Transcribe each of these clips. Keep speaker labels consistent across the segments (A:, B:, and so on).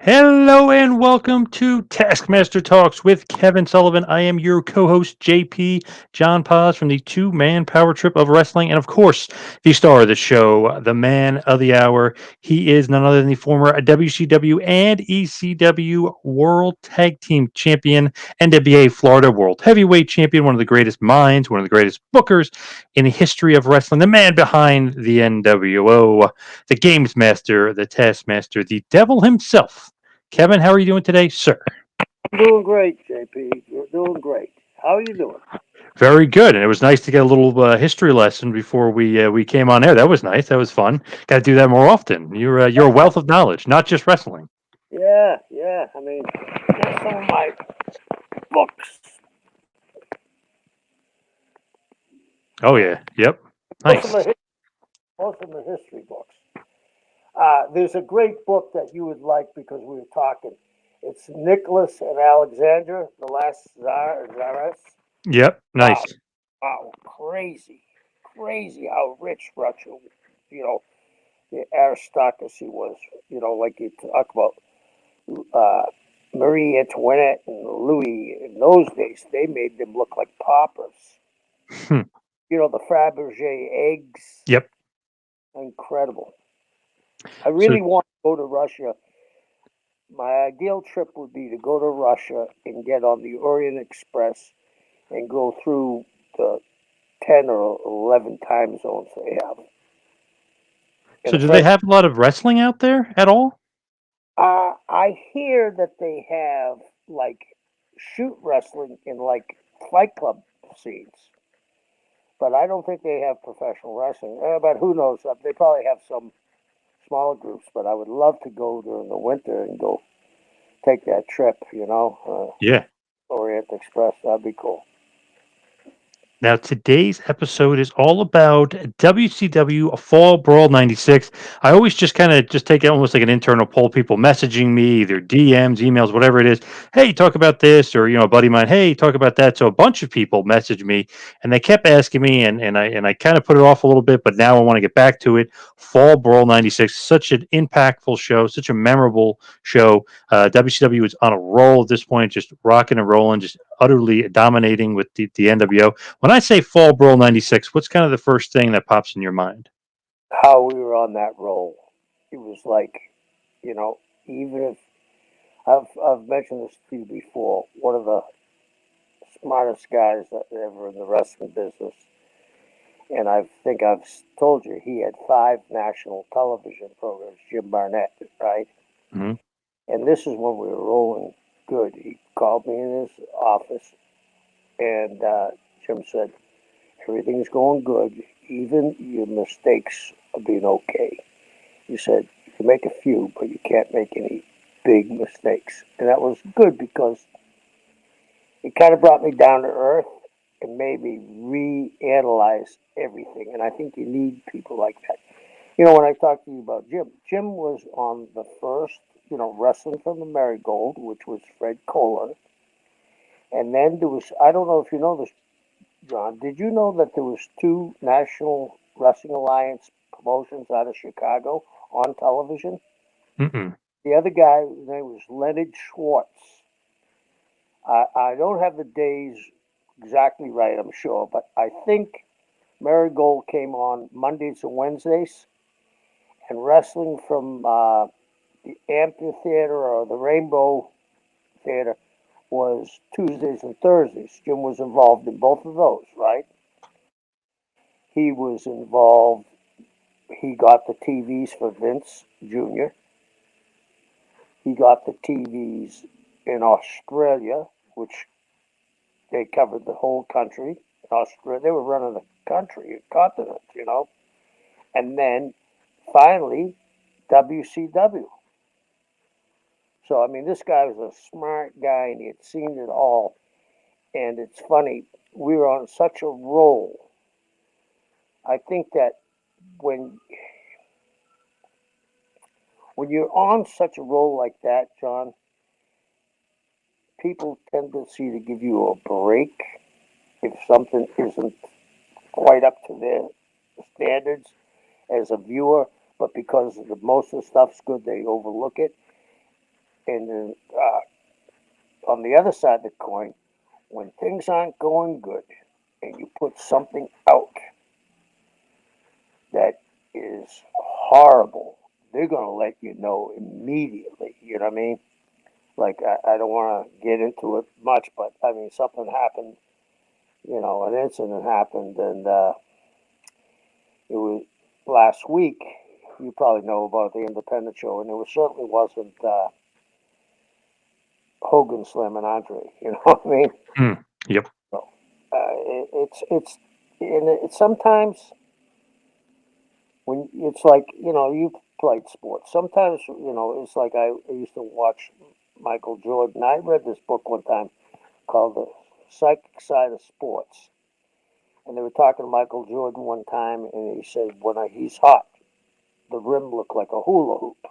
A: Hello and welcome to Taskmaster Talks with Kevin Sullivan. I am your co-host JP John Paz from the two-man power trip of wrestling, and of course, the star of the show, the man of the hour. He is none other than the former WCW and ECW World Tag Team Champion, NWA Florida World Heavyweight Champion, one of the greatest minds, one of the greatest bookers in the history of wrestling, the man behind the NWO, the Games Master, the Taskmaster, the Devil himself. Kevin, how are you doing today, sir?
B: Doing great, JP. You're doing great. How are you doing?
A: Very good, and it was nice to get a little history lesson before we came on air. That was nice. That was fun. Got to do that more often. You're a wealth of knowledge, not just wrestling.
B: Yeah, yeah. I mean, here's some of my books.
A: Oh yeah, yep,
B: Most of
A: nice.
B: the most of the history books. There's a great book that you would like because we were talking. It's Nicholas and Alexandra, the last czaress.
A: Yep, nice.
B: Wow, wow, crazy, crazy how rich Russia, you know, the aristocracy was. Like you talk about uh, Marie Antoinette and Louis in those days, they made them look like paupers.
A: Hmm.
B: The Fabergé eggs,
A: Yep.
B: incredible. I
A: So
B: really want to go to Russia. My ideal trip would be to go to Russia and get on the Orient Express and go through the 10 or 11 time zones they have. And
A: so
B: the
A: do they
B: French,
A: have a lot of wrestling out there at all?
B: I hear that they have like shoot wrestling in like fight club scenes. But I don't think they have professional wrestling. But who knows? They probably have some smaller groups. But I would love to go during the winter and go take that trip.
A: Yeah.
B: Orient Express. That'd be cool.
A: Now, today's episode is all about WCW Fall Brawl 96. I always just kind of just take it almost like an internal poll, people messaging me, either DMs, emails, whatever it is. Hey, talk about this, or a buddy of mine, hey, talk about that. So a bunch of people messaged me and they kept asking me, and I kind of put it off a little bit, but now I want to get back to it. Fall Brawl 96, such an impactful show, such a memorable show. WCW is on a roll at this point, just rocking and rolling, just utterly dominating with the NWO. When I say Fall Brawl 96, what's kind of the first thing that pops in your mind?
B: How we were on that roll. It was like, you know, even if I've mentioned this to you before, one of the smartest guys that ever in the wrestling business, and I think I've told you he had 5 national television programs. Jim Barnett, right?
A: Mhm.
B: And this is when we were rolling good. He called me in his office, and Jim said, "Everything's going good. Even your mistakes are being okay." He said, "You can make a few, but you can't make any big mistakes." And that was good because it kind of brought me down to earth and made me reanalyze everything. And I think you need people like that. When I talked to you about Jim was on the first, Wrestling from the Marigold, which was Fred Kohler. And then there was, I don't know if you know this, John, did you know that there was 2 National Wrestling Alliance promotions out of Chicago on television?
A: Mm-mm.
B: The other guy, his name was Leonard Schwartz. I don't have the days exactly right, I'm sure, but I think Marigold came on Mondays and Wednesdays, and wrestling from the amphitheater or the Rainbow Theater was Tuesdays and Thursdays. Jim was involved in both of those, right? He was involved. He got the TVs for Vince Jr. He got the TVs in Australia, which they covered the whole country. In Australia, they were running the country, a continent. And then finally, WCW. So I mean, this guy was a smart guy, and he had seen it all. And it's funny, we were on such a roll. I think that when when you're on such a roll like that, John, people tendency to give you a break if something isn't quite up to their standards as a viewer, but because most of the stuff's good, they overlook it. And then on the other side of the coin, when things aren't going good and you put something out that is horrible, they're going to let you know immediately. You know what I mean? Like, I don't want to get into it much, but I mean, something happened, an incident happened, and it was last week. You probably know about the independent show, and it certainly wasn't Hogan, Slim, and Andre. You know what I mean?
A: Mm, yep.
B: So, it's and it's sometimes when it's like you played sports. Sometimes it's like I used to watch Michael Jordan. I read this book one time called The Psychic Side of Sports, and they were talking to Michael Jordan one time, and he said when he's hot, the rim looked like a hula hoop.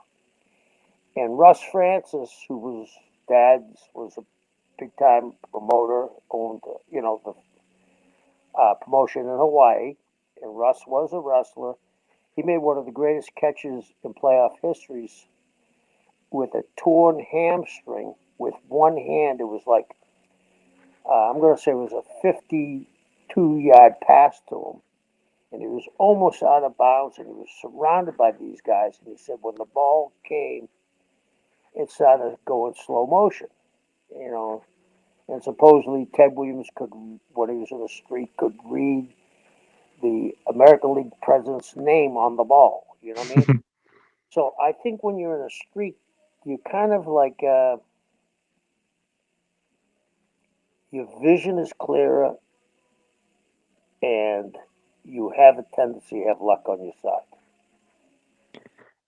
B: And Russ Francis, who was a big time promoter, owned the promotion in Hawaii, and Russ was a wrestler. He made one of the greatest catches in playoff histories with a torn hamstring with one hand. It was like I'm going to say it was a 52-yard pass to him, and he was almost out of bounds, and he was surrounded by these guys. And he said when the ball came, it started going slow motion, you know. And supposedly Ted Williams could, when he was in the street, could read the American League president's name on the ball. You know what I mean? So I think when you're in a streak, you kind of like your vision is clearer, and you have a tendency to have luck on your side.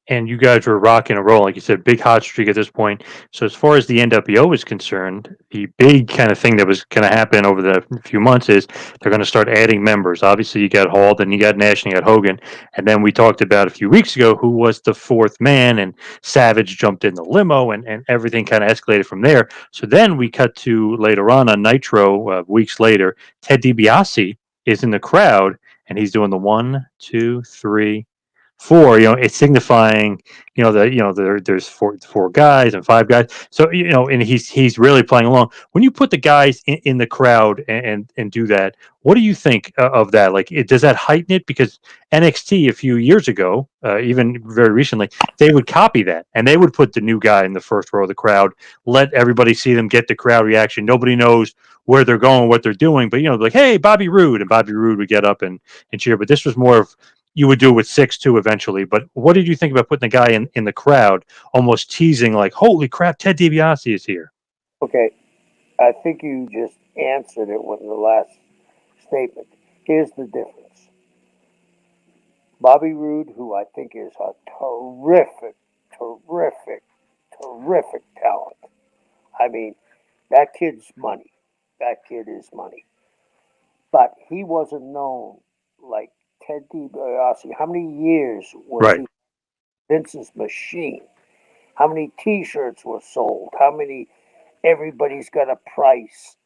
A: And you guys were rocking and rolling, like you said, big hot streak at this point. So as far as the NWO is concerned, the big kind of thing that was going to happen over the few months is they're going to start adding members. Obviously, you got Hall, then you got Nash, and you got Hogan, and then we talked about a few weeks ago who was the fourth man, and Savage jumped in the limo, and everything kind of escalated from there. So then we cut to later on Nitro, weeks later, Ted DiBiase is in the crowd, and he's doing the 1, 2, 3, 4. It's signifying that there's four guys and five guys. So and he's really playing along. When you put the guys in the crowd and do that, what do you think of that? Like, does that heighten it? Because NXT a few years ago, even very recently, they would copy that and they would put the new guy in the first row of the crowd, let everybody see them, get the crowd reaction. Nobody knows where they're going, what they're doing, but like, hey, Bobby Roode, and Bobby Roode would get up and cheer. But this was more of, you would do it with 6-2 eventually. But what did you think about putting the guy in the crowd, almost teasing like, "Holy crap, Ted DiBiase is here"?
B: Okay, I think you just answered it with the last statement. Here's the difference. Bobby Roode, who I think is a terrific, terrific, terrific talent. I mean, that kid's money. That kid is money. But he wasn't known like Ted DiBiase. How many years was
A: Right.
B: he Vince's machine? How many T-shirts were sold? How many? Everybody's got a price.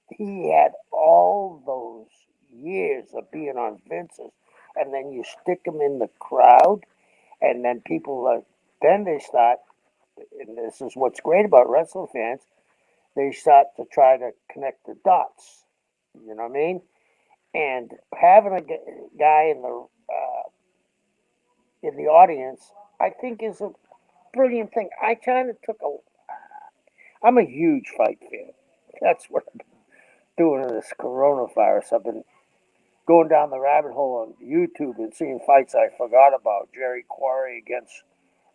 B: He had all those years of being on Vince's, and then you stick him in the crowd, and then people then they start. And this is what's great about wrestling fans. They start to try to connect the dots. You know what I mean? And having a guy in the audience, I think, is a brilliant thing. I kind of took a. I'm a huge fight fan. That's what I'm doing in this coronavirus. I've been going down the rabbit hole on YouTube and seeing fights I forgot about. Jerry Quarry against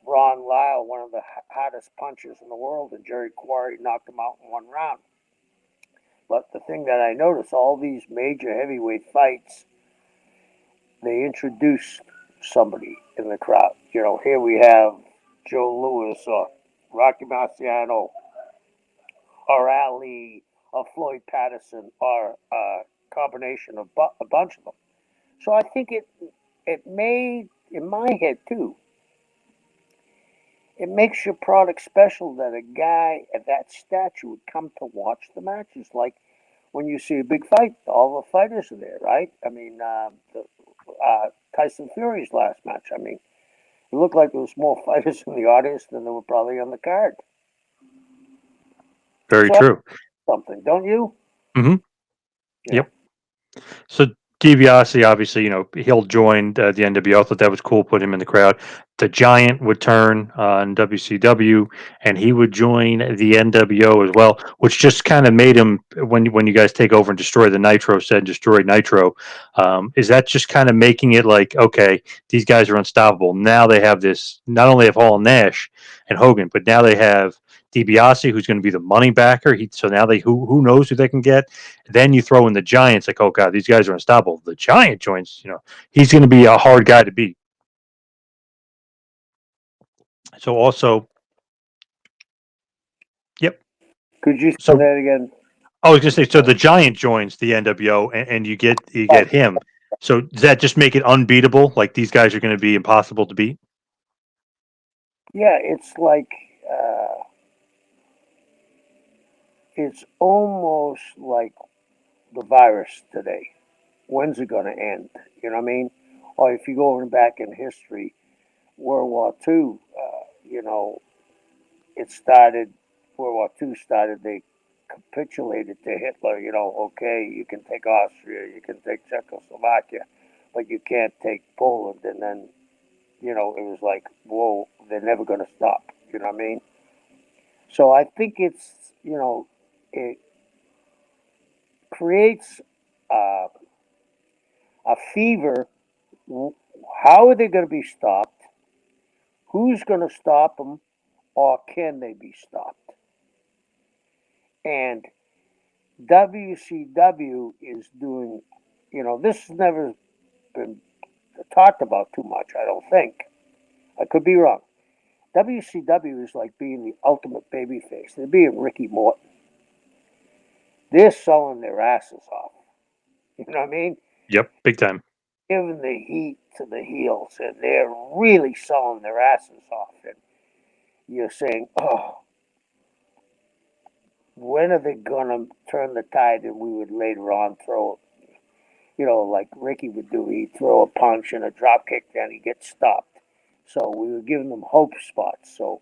B: Ron Lyle, one of the hottest punchers in the world, and Jerry Quarry knocked him out in one round. But the thing that I noticed, all these major heavyweight fights, they introduce somebody in the crowd. Here we have Joe Louis or Rocky Marciano or Ali or Floyd Patterson or a combination of a bunch of them. So I think it made, in my head too, it makes your product special that a guy at that stature would come to watch the matches. Like when you see a big fight, all the fighters are there, right? I mean, Tyson Fury's last match. I mean, It looked like there was more fighters in the audience than there were probably on the card.
A: Very
B: So I
A: true.
B: something, don't you?
A: Hmm.
B: Yeah.
A: Yep. So DiBiase, obviously, he'll join the NWO. I thought that was cool. Put him in the crowd. The Giant would turn on WCW, and he would join the NWO as well, which just kind of made him when you guys take over and destroy the Nitro said destroy Nitro. Is that just kind of making it like, okay, these guys are unstoppable? Now they have this. Not only have Hall and Nash and Hogan, but now they have DiBiase, who's going to be the money backer. So now they who knows who they can get. Then you throw in the Giants, like, oh god, these guys are unstoppable. The Giant joins, he's going to be a hard guy to beat. So also, yep.
B: Could you say
A: So
B: that again?
A: I was going to say, so the Giant joins the NWO, and you get
B: Oh,
A: him. So does that just make it unbeatable? Like these guys are going to be impossible to beat?
B: yeah. It's like it's almost like the virus today. When's it going to end? You know what I mean? Or if you go back in history, World War II, it started, World War II started, they capitulated to Hitler, okay, you can take Austria, you can take Czechoslovakia, but you can't take Poland. And then, it was like, whoa, they're never going to stop. You know what I mean? So I think it creates uh, a fever. How are they going to be stopped? Who's going to stop them? Or can they be stopped? And WCW is doing, this has never been talked about too much, I don't think. I could be wrong. WCW is like being the ultimate babyface. They're being Ricky Morton. They're selling their asses off. You know what I mean?
A: Yep, big time.
B: Giving the heat to the heels, and they're really selling their asses off. And you're saying, oh, when are they going to turn the tide and we would later on throw, like Ricky would do? He'd throw a punch and a drop kick, then he'd get stopped. So we were giving them hope spots. So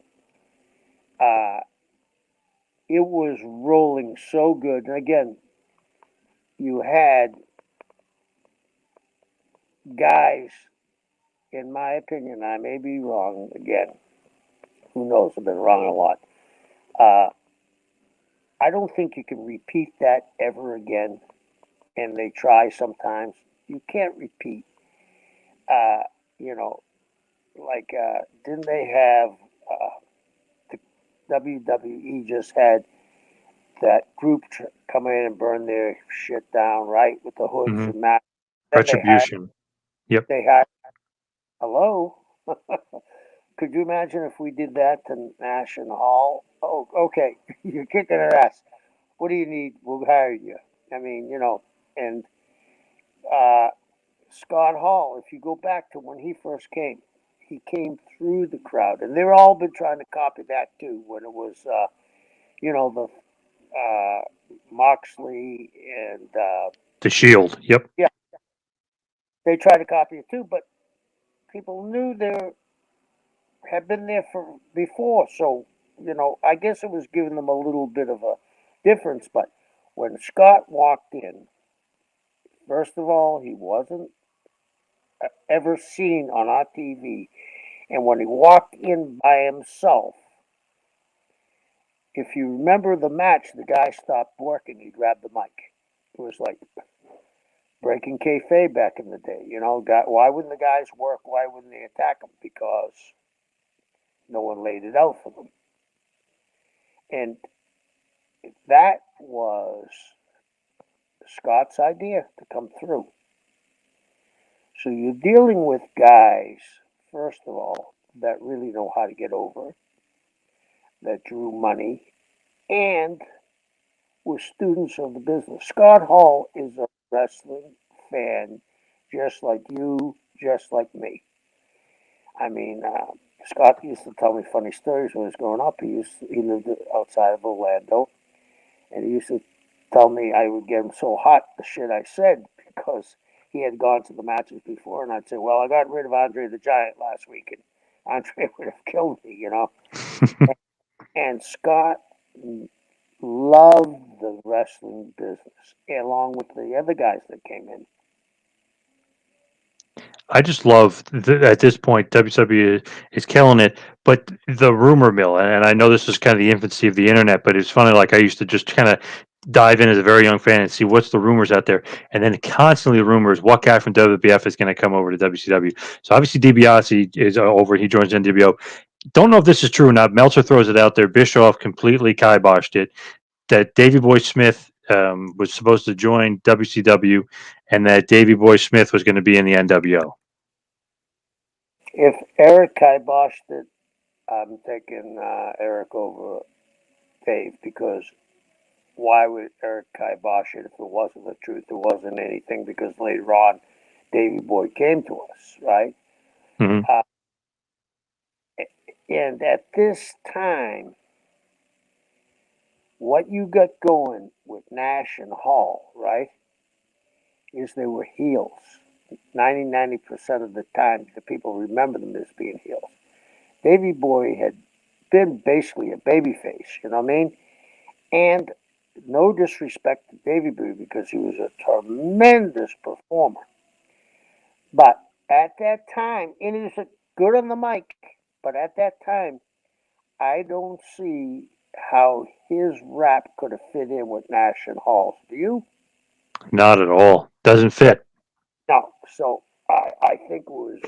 B: uh, it was rolling so good. And again, you had guys, in my opinion, I may be wrong again. Who knows? I've been wrong a lot. Uh, I don't think you can repeat that ever again. And they try sometimes. You can't repeat. Uh, you know, didn't they have the WWE just had that group come in and burn their shit down, right, with the hoods
A: Hmm.
B: and masks? Then
A: Retribution. Yep.
B: they had hello. Could you imagine if we did that to Nash and Hall? Oh, okay, you're kicking our ass. What do you need? We'll hire you. I mean, and uh, Scott Hall, if you go back to when he first came, he came through the crowd, and they've all been trying to copy that too. When it was, the Moxley and
A: The Shield. Yep.
B: yeah, they tried to copy it too, but people knew they had been there for before, so I guess it was giving them a little bit of a difference. But when Scott walked in, first of all, he wasn't ever seen on our TV. And when he walked in by himself, if you remember the match, the guy stopped working. He grabbed the mic. It was like breaking kayfabe back in the day. Why wouldn't the guys work? Why wouldn't they attack him? Because no one laid it out for them. And that was Scott's idea to come through. So you're dealing with guys, first of all, that really know how to get over, that drew money, and were students of the business. Scott Hall is a wrestling fan, just like you, just like me. I mean, Scott used to tell me funny stories when he was growing up. He lived outside of Orlando, and he used to tell me I would get him so hot the shit I said because he had gone to the matches before, and I'd say, "Well, I got rid of Andre the Giant last week, and Andre would have killed me, you know. And Scott loved the wrestling business, along with the other guys that came in.
A: I just love at this point WCW is killing it, but the rumor mill, and I know this is kind of the infancy of the internet, but it's funny. Like I used to just kind of dive in as a very young fan and see what's the rumors out there, and then constantly the rumors what guy from WWF is going to come over to WCW. So obviously DiBiase is over; he joins NWO. Don't know if this is true or not. Meltzer throws it out there. Bischoff completely kiboshed it. That Davy Boy Smith was supposed to join WCW, and that Davy Boy Smith was going to be in the NWO.
B: If Eric kiboshed it, I'm taking Eric over Dave because why would Eric kibosh it if it wasn't the truth? It wasn't anything because later on, Davy Boy came to us, right?
A: Mm-hmm.
B: And at this time, what you got going with Nash and Hall, right, is they were heels. 90% of the time, the people remember them as being heels. Davy Boy had been basically a babyface, you know what I mean? And no disrespect to Davy Boy because he was a tremendous performer. But at that time, and he was good on the mic, but at that time, I don't see how his rap could have fit in with Nash and Hall's. Do you?
A: Not at all. Doesn't fit.
B: No. So I think it was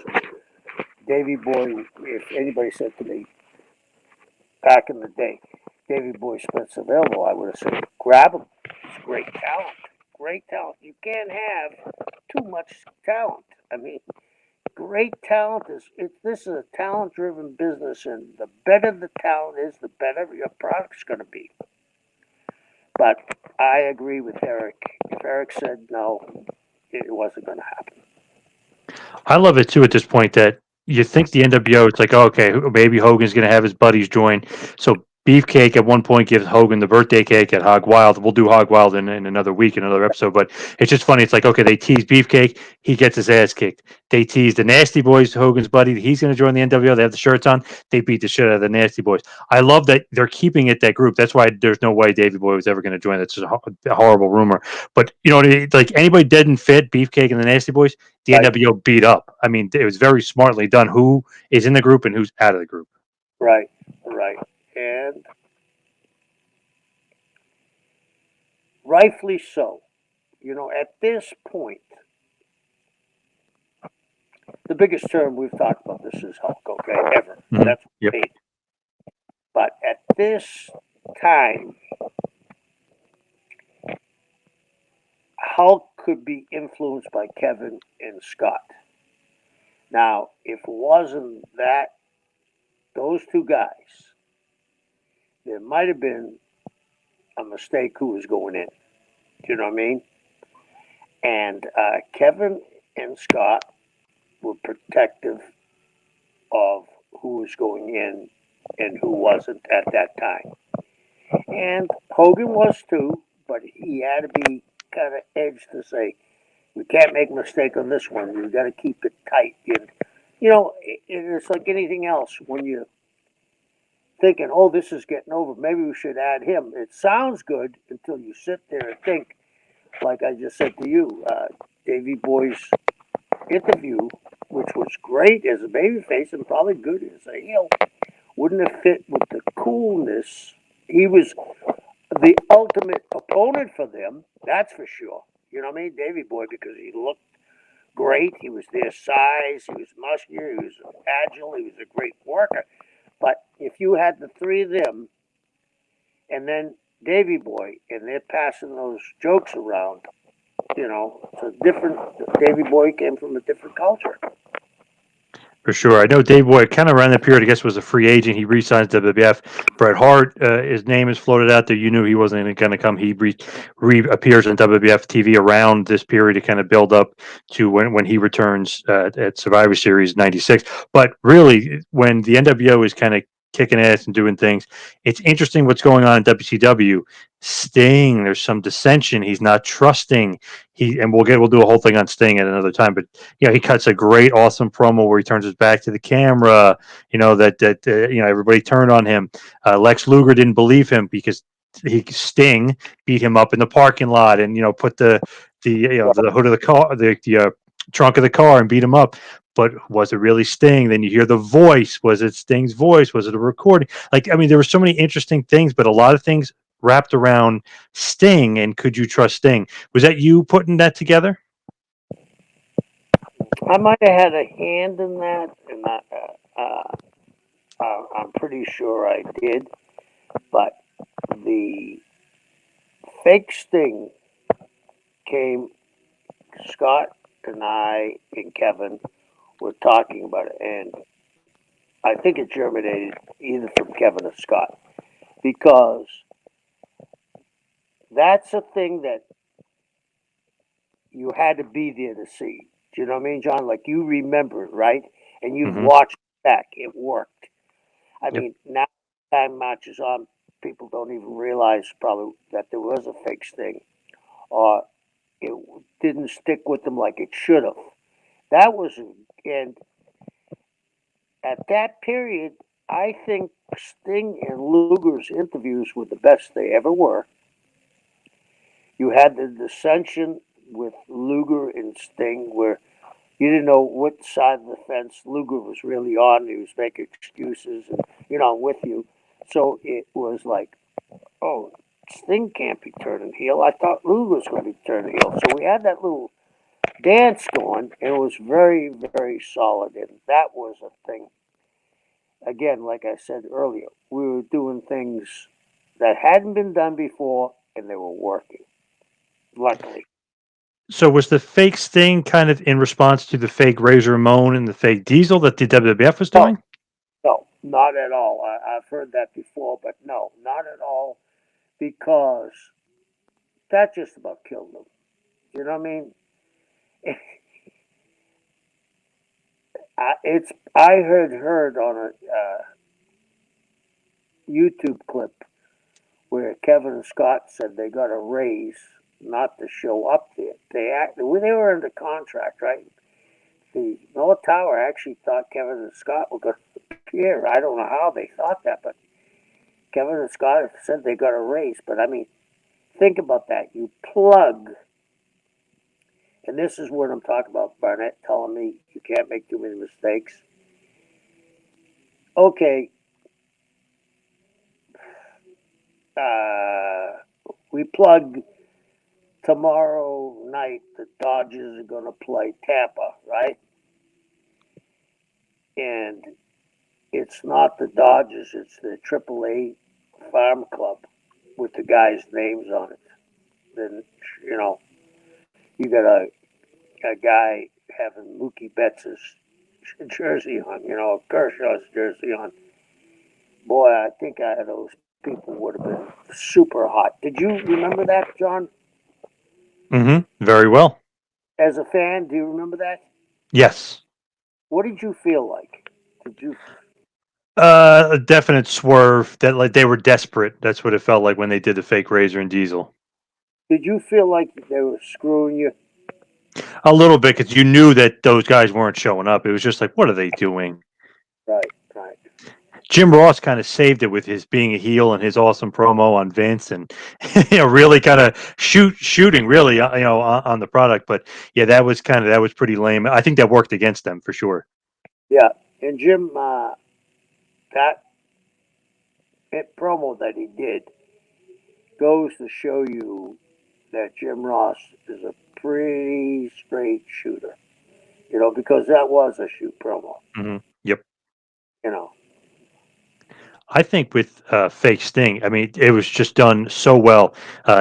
B: Davy Boy. If anybody said to me back in the day, Davy Boy Smith's available, I would have said, grab him. He's great talent. Great talent. You can't have too much talent. I mean, great talent this is a talent driven business, and the better the talent is, the better your product's going to be. But I agree with Eric. If Eric said no, it wasn't going to happen.
A: I love it too at this point that you think the NWO, it's like, oh, okay, maybe Hogan's going to have his buddies join. So Beefcake at one point gives Hogan the birthday cake at Hog Wild. We'll do Hog Wild in another week, another episode. But it's just funny. It's like, okay, they tease Beefcake. He gets his ass kicked. They tease the Nasty Boys, Hogan's buddy. He's going to join the NWO. They have the shirts on. They beat the shit out of the Nasty Boys. I love that they're keeping it that group. That's why there's no way Davey Boy was ever going to join. That's just a horrible rumor. But, you know, like anybody didn't fit Beefcake and the Nasty Boys, the
B: Right.
A: NWO beat up. I mean, it was very smartly done. Who is in the group and who's out of the group.
B: Right. And rightfully so. You know, at this point, the biggest term we've talked about this is Hulk, okay, ever.
A: Mm-hmm.
B: That's
A: Yep.
B: me. But at this time, Hulk could be influenced by Kevin and Scott. Now, if it wasn't that, those two guys, there might have been a mistake who was going in. Do you know what I mean? And Kevin and Scott were protective of who was going in and who wasn't at that time. And Hogan was too, but he had to be kind of edged to say, we can't make a mistake on this one. We've got to keep it tight. And, you know, it's like anything else. When you're thinking, oh, this is getting over, maybe we should add him. It sounds good until you sit there and think, like I just said to you, Davey Boy's interview, which was great as a babyface and probably good as a heel, wouldn't have fit with the coolness. He was the ultimate opponent for them, that's for sure. You know what I mean? Davey Boy, because he looked great. He was their size. He was muscular. He was agile. He was a great worker. But if you had the three of them and then Davey Boy, and they're passing those jokes around, you know, it's a different. Davey Boy came from a different culture.
A: For sure. I know Dave Boy kind of around that period, I guess, was a free agent. He re-signs WWF. Bret Hart, his name is floated out there. You knew he wasn't going to come. He reappears on WWF TV around this period to kind of build up to when he returns at Survivor Series 96. But really, when the NWO is kind of kicking ass and doing things. It's interesting what's going on in WCW. Sting, there's some dissension. He's not trusting. And we'll do a whole thing on Sting at another time. But he cuts a great, awesome promo where he turns his back to the camera. Everybody turned on him. Lex Luger didn't believe him because Sting beat him up in the parking lot and put the hood of the car, the trunk of the car, and beat him up. But was it really Sting? Then you hear the voice. Was it Sting's voice? Was it a recording? There were so many interesting things, but a lot of things wrapped around Sting. And could you trust Sting? Was that you putting that together?
B: I might have had a hand in that, and I'm pretty sure I did. But the fake Sting came. Scott and I and Kevin were talking about it, and I think it germinated either from Kevin or Scott, because that's a thing that you had to be there to see. Do you know what I mean, John? Like, you remember it, right? And you've watched it back. It worked. I mean, now time marches on, people don't even realize probably that there was a fake Sting, or it didn't stick with them like it should have. That was, and at that period, I think Sting and Luger's interviews were the best they ever were. You had the dissension with Luger and Sting where you didn't know what side of the fence Luger was really on. He was making excuses and, I'm with you. So it was like, oh, Sting can't be turning heel. I thought Luger was going to be turning heel. So we had that little dance going, and it was very, very solid. And that was a thing. Again, like I said earlier, we were doing things that hadn't been done before, and they were working. Luckily.
A: So was the fake Sting kind of in response to the fake Razor Ramon and the fake Diesel that the WWF was doing?
B: No, not at all. I've heard that before, but no, not at all, because that just about killed them. You know what I mean? I heard on a YouTube clip where Kevin and Scott said they got a raise not to show up there. They were under contract, right? The North Tower actually thought Kevin and Scott were going to appear. I don't know how they thought that, but Kevin and Scott said they got a raise. But I mean, think about that. You plug, and this is what I'm talking about. Barnett telling me you can't make too many mistakes. Okay. We plug tomorrow night. The Dodgers are going to play Tampa, right? And it's not the Dodgers, it's the AAA Farm Club with the guys' names on it. Then, you got a guy having Mookie Betts' jersey on, Kershaw's jersey on. Boy, I think those people would have been super hot. Did you remember that, John?
A: Mm-hmm. Very well.
B: As a fan, do you remember that?
A: Yes.
B: What did you feel like? Did you?
A: A definite swerve that like they were desperate. That's what it felt like when they did the fake Razor and Diesel.
B: Did you feel like they were screwing you?
A: A little bit, because you knew that those guys weren't showing up. It was just like, what are they doing?
B: Right.
A: Jim Ross kind of saved it with his being a heel and his awesome promo on Vince, and really kind of shooting really on the product. But yeah, that was pretty lame. I think that worked against them for sure.
B: Yeah, and Jim, that promo that he did goes to show you that Jim Ross is a pretty straight shooter. Because that was a shoot promo.
A: Mm-hmm. Yep.
B: I
A: think with fake Sting, I mean, it was just done so well.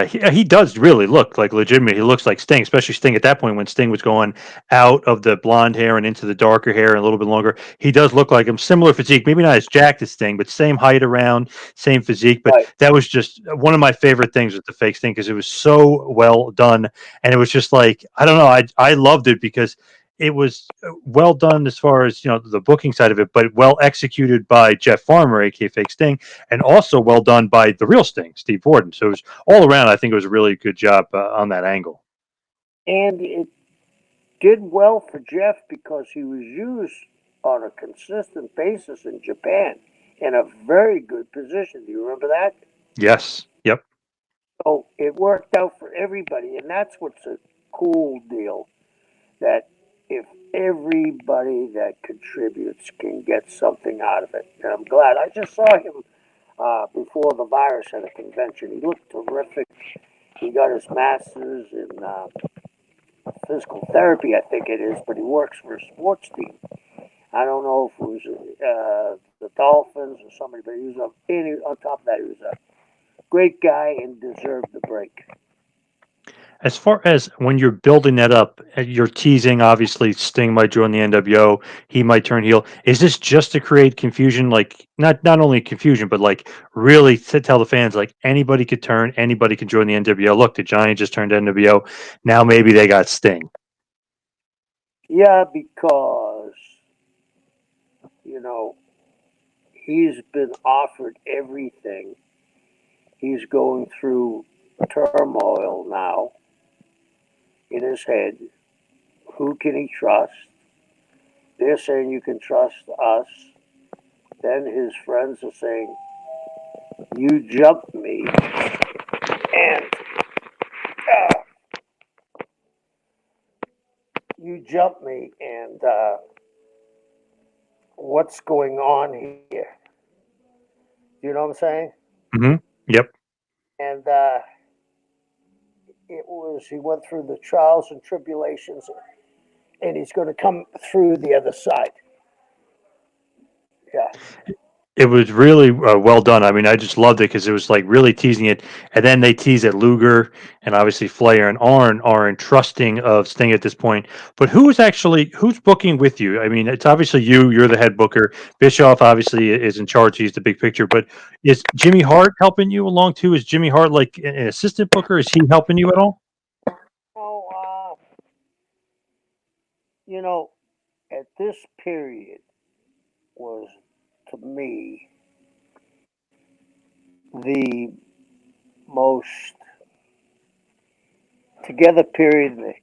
A: He does really look like legitimate. He looks like Sting, especially Sting at that point when Sting was going out of the blonde hair and into the darker hair and a little bit longer. He does look like him. Similar physique, maybe not as jacked as Sting, but same height around, same physique. But that was just one of my favorite things with the fake Sting because it was so well done. And it was just like, I don't know, I loved it because it was well done as far as the booking side of it, but well executed by Jeff Farmer, aka Fake Sting, and also well done by the real Sting, Steve Borden. So it was all around. I think it was a really good job on that angle.
B: And it did well for Jeff because he was used on a consistent basis in Japan in a very good position. Do you remember that?
A: Yes. Yep.
B: So it worked out for everybody, and that's what's a cool deal. That if everybody that contributes can get something out of it, and I'm glad. I just saw him before the virus at a convention. He looked terrific. He got his master's in physical therapy, I think it is, but he works for a sports team. I don't know if it was the Dolphins or somebody, but he was on top of that, he was a great guy and deserved the break.
A: As far as when you're building that up, you're teasing. Obviously, Sting might join the NWO. He might turn heel. Is this just to create confusion? Like not only confusion, but like really to tell the fans like anybody could turn, anybody could join the NWO. Look, the Giant just turned NWO. Now maybe they got Sting.
B: Yeah, because, you know, he's been offered everything. He's going through turmoil now in his head. Who can he trust? They're saying you can trust us. Then his friends are saying, you jumped me. And you jumped me. And what's going on here? You know what I'm saying?
A: Hmm. Yep.
B: And he went through the trials and tribulations, and he's going to come through the other side. Yeah.
A: It was really well done. I mean, I just loved it because it was like really teasing it, and then they tease at Luger and obviously Flair and Arn are entrusting of Sting at this point. But who's booking with you? I mean, it's obviously you. You're the head booker. Bischoff obviously is in charge. He's the big picture. But is Jimmy Hart helping you along too? Is Jimmy Hart like an assistant booker? Is he helping you at all?
B: Oh, you know, at this period was to me the most together period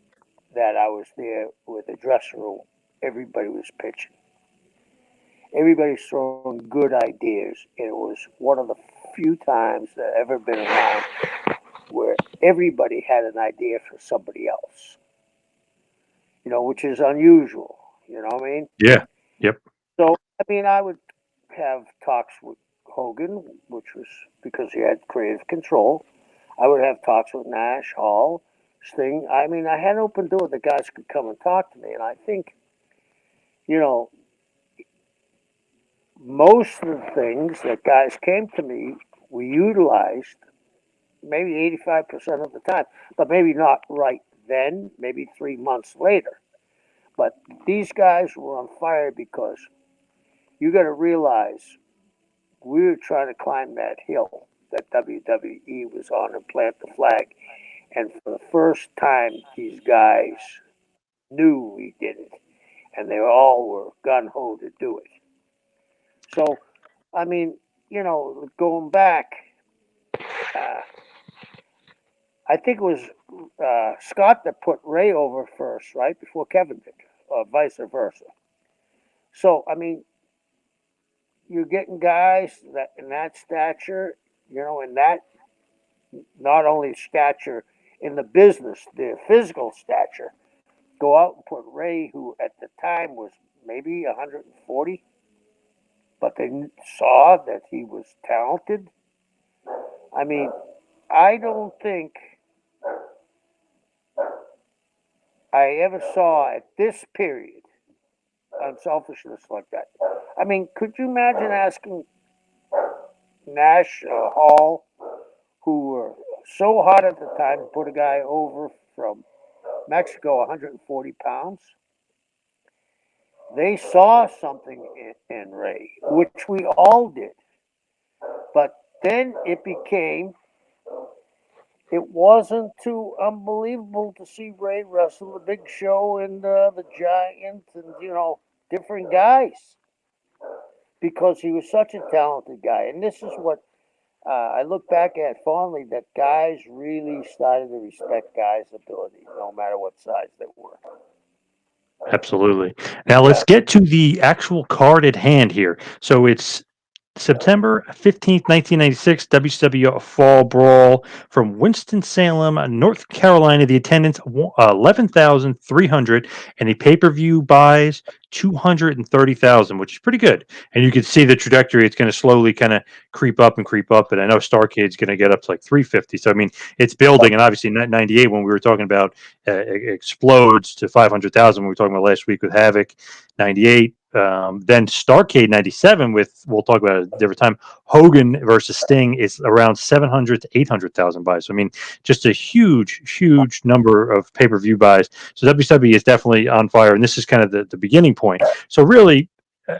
B: that I was there with the dressing room. Everybody was pitching. Everybody's throwing good ideas, and it was one of the few times that I've ever been around where everybody had an idea for somebody else. Which is unusual. You know what I mean?
A: Yeah. Yep.
B: So, I mean, I would have talks with Hogan, which was because he had creative control. I would have talks with Nash, Hall, Sting. I mean, I had an open door that guys could come and talk to me. And I think, you know, most of the things that guys came to me, we utilized maybe 85% of the time, but maybe not right then, maybe 3 months later. But these guys were on fire because you got to realize we were trying to climb that hill that WWE was on and plant the flag. And for the first time, these guys knew we did it, and they all were gun ho to do it. So, I mean, going back, uh, I think it was Scott that put Ray over first, right before Kevin did, or vice versa. So, I mean, you're getting guys that in that stature, in that not only stature in the business, their physical stature, go out and put Ray, who at the time was maybe 140, but they saw that he was talented. I mean, I don't think I ever saw at this period unselfishness like that. I mean, could you imagine asking Nash Hall, who were so hot at the time, to put a guy over from Mexico, 140 pounds? They saw something in Ray, which we all did. But then it became it wasn't too unbelievable to see Ray wrestle the Big Show and the Giant and different guys because he was such a talented guy. And this is what I look back at fondly, that guys really started to respect guys' ability, no matter what size they were.
A: Absolutely. Now let's get to the actual card at hand here. So it's September 15th, 1996, WCW Fall Brawl from Winston-Salem, North Carolina. The attendance 11,300, and the pay-per-view buys 230,000, which is pretty good. And you can see the trajectory; it's going to slowly kind of creep up and creep up. And I know Starcade's going to get up to like 350. So I mean, it's building, and obviously 98 when we were talking about explodes to 500,000. When we were talking about last week with Havoc, 98. Then Starcade 97 with, we'll talk about it a different time. Hogan versus Sting is around 700 to 800,000 buys. So, I mean, just a huge number of pay-per-view buys. So WWE is definitely on fire. And this is kind of the beginning point. So really,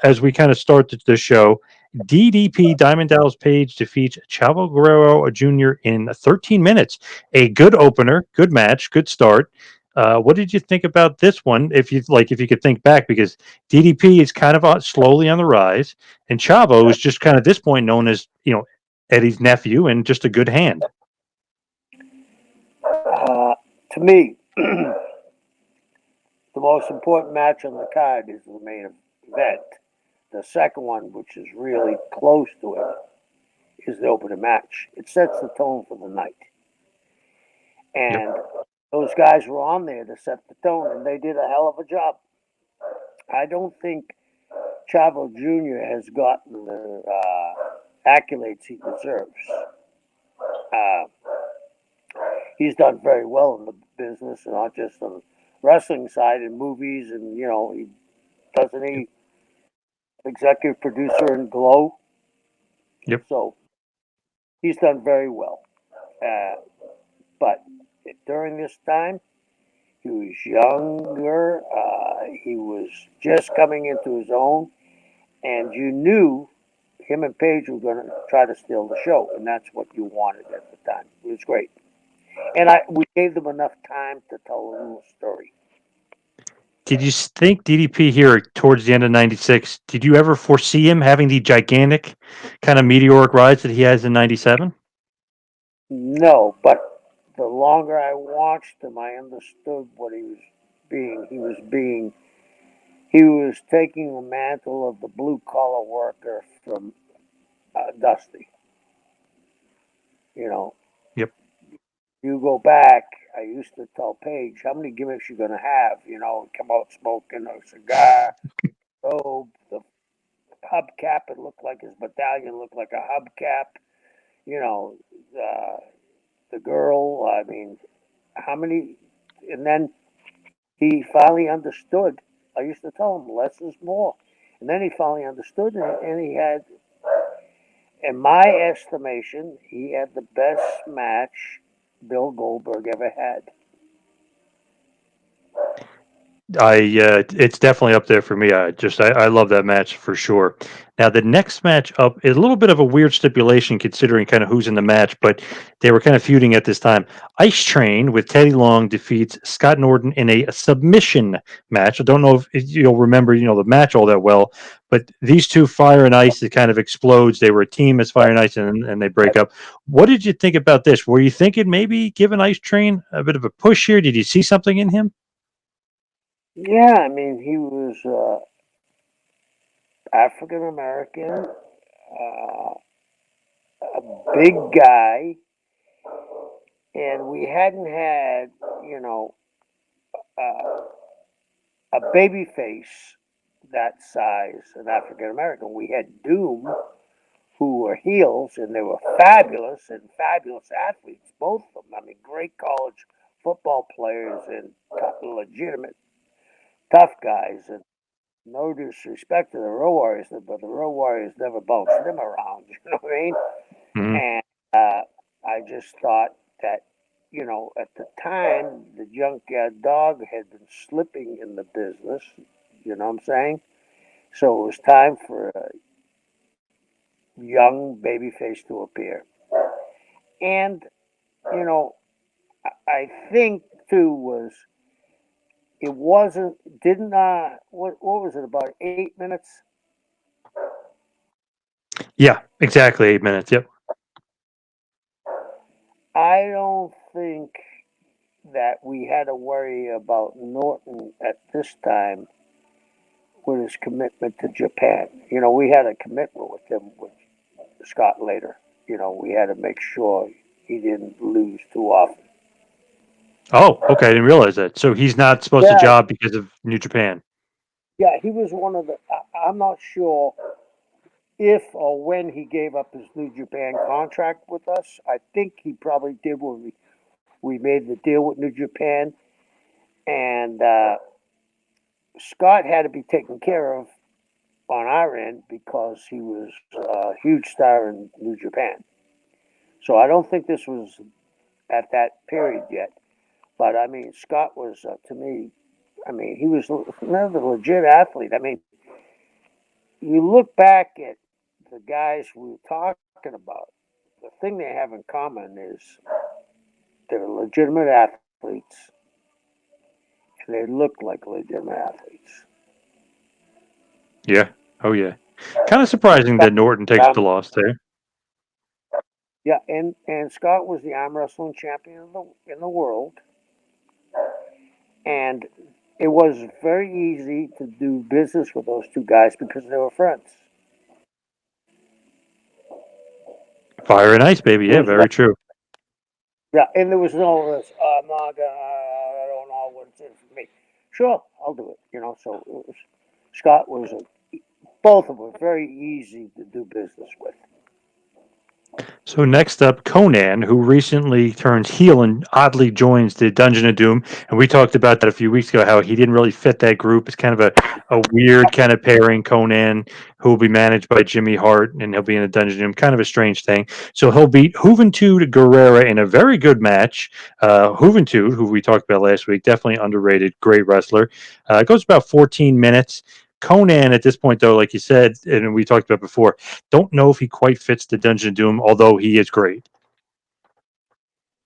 A: as we kind of start the show, DDP Diamond Dallas Page defeats Chavo Guerrero Jr. in 13 minutes. A good opener, good match, good start. What did you think about this one? If you could think back, because DDP is kind of slowly on the rise, and Chavo is just kind of at this point known as Eddie's nephew and just a good hand.
B: To me, the most important match on the card is the main event. The second one, which is really close to it, is the opening match. It sets the tone for the night. And those guys were on there to set the tone, and they did a hell of a job. I don't think Chavo Jr. has gotten the accolades he deserves. He's done very well in the business, and not just on the wrestling side, in movies, and he doesn't he executive producer in Glow.
A: Yep.
B: So he's done very well. But during this time, he was younger. He was just coming into his own, and you knew him and Paige were going to try to steal the show, and that's what you wanted at the time. It was great, and we gave them enough time to tell a little story.
A: Did you think DDP here towards the end of '96? Did you ever foresee him having the gigantic kind of meteoric rise that he has in '97?
B: No, but the longer I watched him, I understood what he was being. He was taking the mantle of the blue collar worker from Dusty.
A: Yep.
B: You go back, I used to tell Paige, how many gimmicks you gonna have? Come out smoking a cigar, robe, the hubcap. It looked like his battalion looked like a hubcap. You know, the girl. I mean, how many? And then he finally understood. I used to tell him less is more, and then he finally understood, and he had, in my estimation, he had the best match Bill Goldberg ever had.
A: It's definitely up there for me. I love that match for sure. Now the next match up is a little bit of a weird stipulation considering kind of who's in the match, but they were kind of feuding at this time. Ice Train with Teddy Long defeats Scott Norton in a submission match. I don't know if you'll remember, the match all that well, but these two, Fire and Ice, it kind of explodes. They were a team as Fire and Ice, and they break up. What did you think about this? Were you thinking maybe giving Ice Train a bit of a push here? Did you see something in him?
B: Yeah, I mean, he was African American, a big guy, and we hadn't had, a baby face that size, an African American. We had Doom, who were heels, and they were fabulous and fabulous athletes, both of them. I mean, great college football players and legitimate tough guys. And no disrespect to the Road Warriors, but the Road Warriors never bounced them around. You know what I mean?
A: Mhm.
B: And I just thought that, at the time, the junkyard dog had been slipping in the business. You know what I'm saying? So it was time for a young babyface to appear. And you know, I think too was it wasn't didn't what was it about 8 minutes?
A: Yeah, exactly 8 minutes. Yep.
B: I don't think that we had to worry about Norton at this time with his commitment to Japan. We had a commitment with him with Scott later. We had to make sure he didn't lose too often.
A: Oh, okay. I didn't realize that. So he's not supposed to
B: Yeah,
A: job because of New Japan.
B: yeah, he was one of the. I'm not sure if or when he gave up his New Japan contract with us. I think he probably did when we made the deal with New Japan, and Scott had to be taken care of on our end because he was a huge star in New Japan. So I don't think this was at that period yet. But I mean, Scott was to me. I mean, he was another legit athlete. I mean, you look back at the guys we were talking about. The thing they have in common is they're legitimate athletes and they look like legitimate athletes.
A: Yeah. Oh, yeah. Kind of surprising
B: Scott,
A: that Norton takes the
B: um,
A: loss there.
B: yeah, and Scott was the arm wrestling champion in the world, and it was very easy to do business with those two guys because they were friends.
A: Fire and ice, baby.
B: There
A: Yeah,
B: was no,
A: very true.
B: yeah, and there was no this. I'm not gonna. I don't know what's in for me. Sure, I'll do it. So Scott was both of them very easy to do business with.
A: So next up, Konnan, who recently turns heel and oddly joins the Dungeon of Doom. And we talked about that a few weeks ago, how he didn't really fit that group. It's kind of a weird kind of pairing, Konnan, who will be managed by Jimmy Hart, and he'll be in the Dungeon of Doom. Kind of a strange thing. So he'll beat Juventud Guerrera in a very good match. Juventud, who we talked about last week, definitely underrated, great wrestler. It goes about 14 minutes. Konnan at this point, though, like you said, and we talked about before, don't know if he quite fits the Dungeon of Doom, although he is great.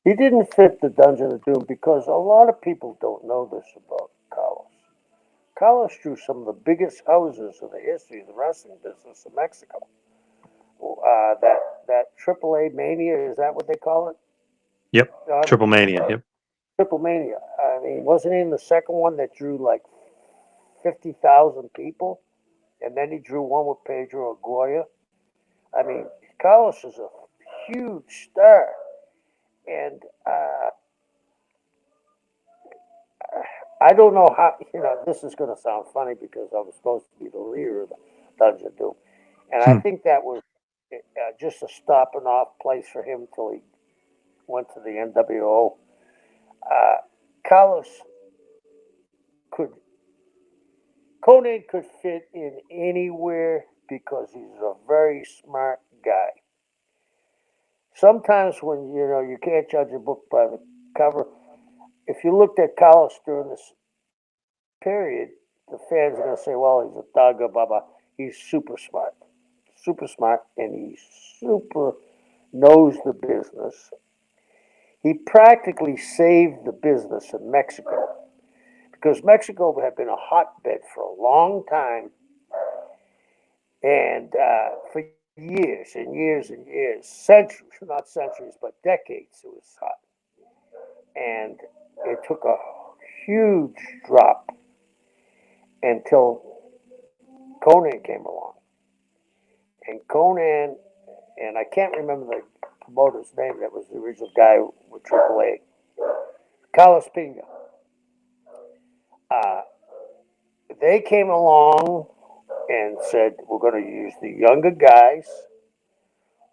B: He didn't fit the Dungeon of Doom because a lot of people don't know this about Carlos. Carlos drew some of the biggest houses in the history of the wrestling business in Mexico. That AAA Mania, is that what they call it?
A: Yep.
B: John?
A: Triple Mania. Yep.
B: Triple Mania. I mean, wasn't he in the second one that drew like 50,000 people? And then he drew one with Pedro Aguirre. I mean, Carlos is a huge star. And I don't know how, this is going to sound funny because I was supposed to be the leader of the Dungeon of Doom. And I
A: Hmm.
B: think that was just a stopping off place for him until he went to the NWO. Uh, Carlos could, Konnan could fit in anywhere because he's a very smart guy. Sometimes when, you can't judge a book by the cover, if you looked at Carlos during this period, the fans are going to say, well, he's a thug, blah, blah. He's super smart, and he super knows the business. He practically saved the business in Mexico because Mexico had been a hotbed for a long time, and for years and years and years, centuries, not centuries, but decades, it was hot. And it took a huge drop until Konnan came along. And Konnan, and I can't remember the promoter's name that was the original guy with AAA, Carlos Pena. Uh, they came along and said, we're going to use the younger guys.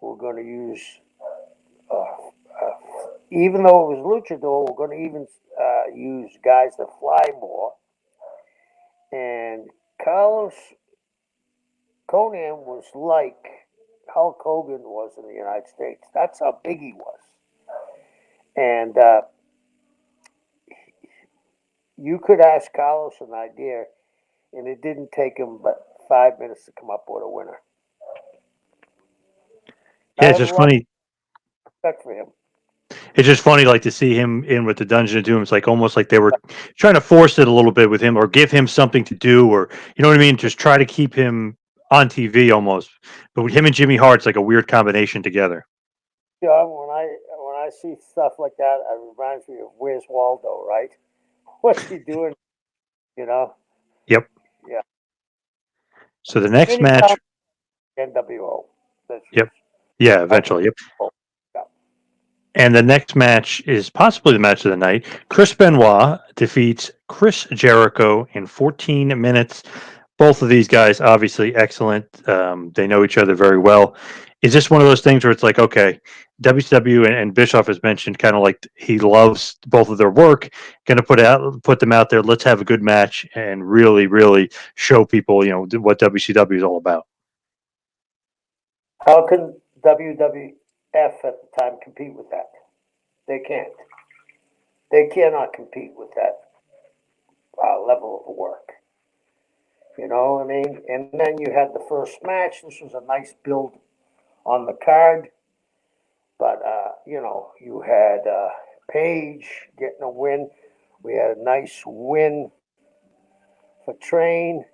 B: We're going to use, even though it was luchador, we're going to even use guys that fly more. And Carlos Konnan was like Hulk Hogan was in the United States. That's how big he was. And you could ask Carlos an idea, and it didn't take him but 5 minutes to come up with a winner. I
A: Yeah, it's
B: have a
A: just
B: lot of
A: funny.
B: respect for him.
A: It's just funny, like to see him in with the Dungeon of Doom. It's like almost like they were trying to force it a little bit with him, or give him something to do, or you know what I mean. Just try to keep him on TV almost. But with him and Jimmy Hart's like a weird combination together.
B: Yeah, when I see stuff like that, it reminds me of Where's Waldo, right? What's he doing? You know?
A: Yep.
B: Yeah.
A: So the next
B: Then he found
A: match.
B: NWO. That's
A: Yep. Yeah.
B: that's
A: Eventually. Yep.
B: cool. Yeah.
A: And the next match is possibly the match of the night. Chris Benoit defeats Chris Jericho in 14 minutes. Both of these guys, obviously excellent. They know each other very well. Is this one of those things where it's like, okay, WCW and Bischoff has mentioned kind of like he loves both of their work, going to put them out there. Let's have a good match and really, really show people, what WCW is all about.
B: How can WWF at the time compete with that? They can't. They cannot compete with that level of work. You know what I mean? And then you had the first match. This was a nice build on the card. But, you had Page getting a win. We had a nice win for Train.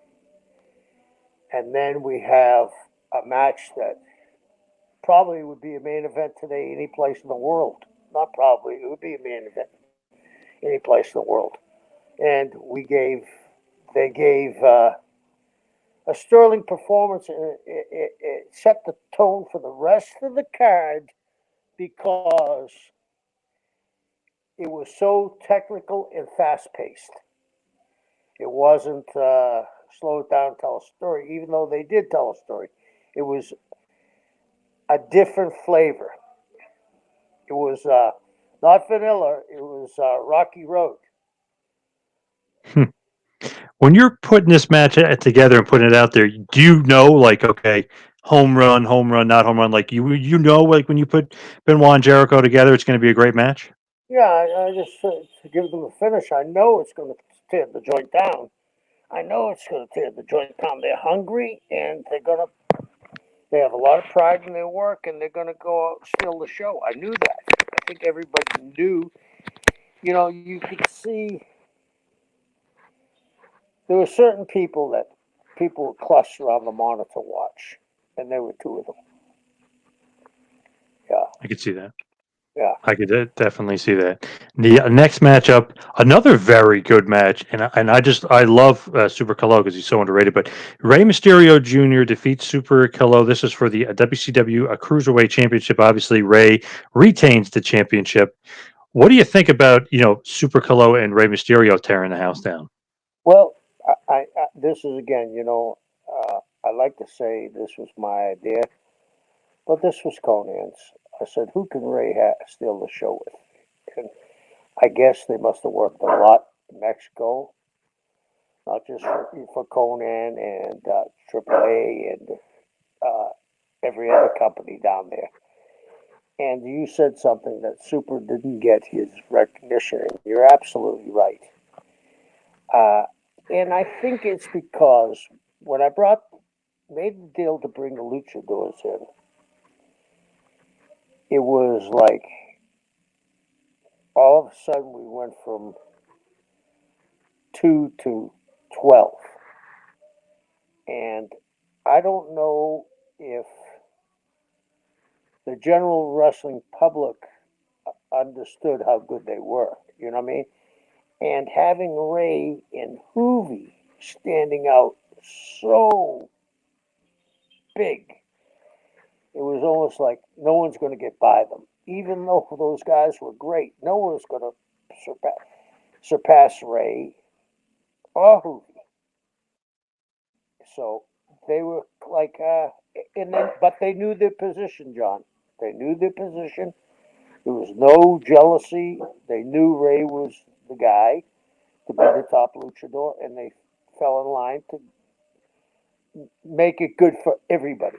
B: And then we have a match that probably would be a main event today any place in the world. Not probably, it would be a main event any place in the world. And they gave a sterling performance, and it set the tone for the rest of the card because it was so technical and fast paced. It wasn't slow it down, tell a story, even though they did tell a story. It was a different flavor. It was not vanilla, it was Rocky Road.
A: When you're putting this match together and putting it out there, do you know, like, okay, home run, not home run? Like you know, like when you put Benoit and Jericho together, it's going to be a great match.
B: Yeah, I just to give them a finish. I know it's going to tear the joint down. I know it's going to tear the joint down. They're hungry and they have a lot of pride in their work, and they're going to go out and steal the show. I knew that. I think everybody knew. You could see there were certain people that people would cluster on the monitor watch, and there were two of them. Yeah,
A: I could see that.
B: yeah.
A: I could definitely see that. The next matchup, another very good match, and I love Super Calo because he's so underrated. But Rey Mysterio Jr. defeats Super Calo. This is for the WCW Cruiserweight Championship. Obviously, Rey retains the championship. What do you think about Super Calo and Rey Mysterio tearing the house down?
B: Well, this is again, I like to say this was my idea, but this was Conan's. I said, who can Ray steal the show with? And I guess they must have worked a lot in Mexico, not just for Konnan and AAA and every other company down there. And you said something that Super didn't get his recognition, and you're absolutely right. And I think it's because when I made the deal to bring the luchadors in, it was like all of a sudden we went from 2 to 12. And I don't know if the general wrestling public understood how good they were. You know what I mean? And having Ray and Hoovy standing out so big, it was almost like no one's going to get by them. Even though those guys were great, no one's going to surpass Ray or Hoovy. So they were like, but they knew their position, John. They knew their position. There was no jealousy. They knew Ray was the guy to be the top luchador, and they fell in line to make it good for everybody.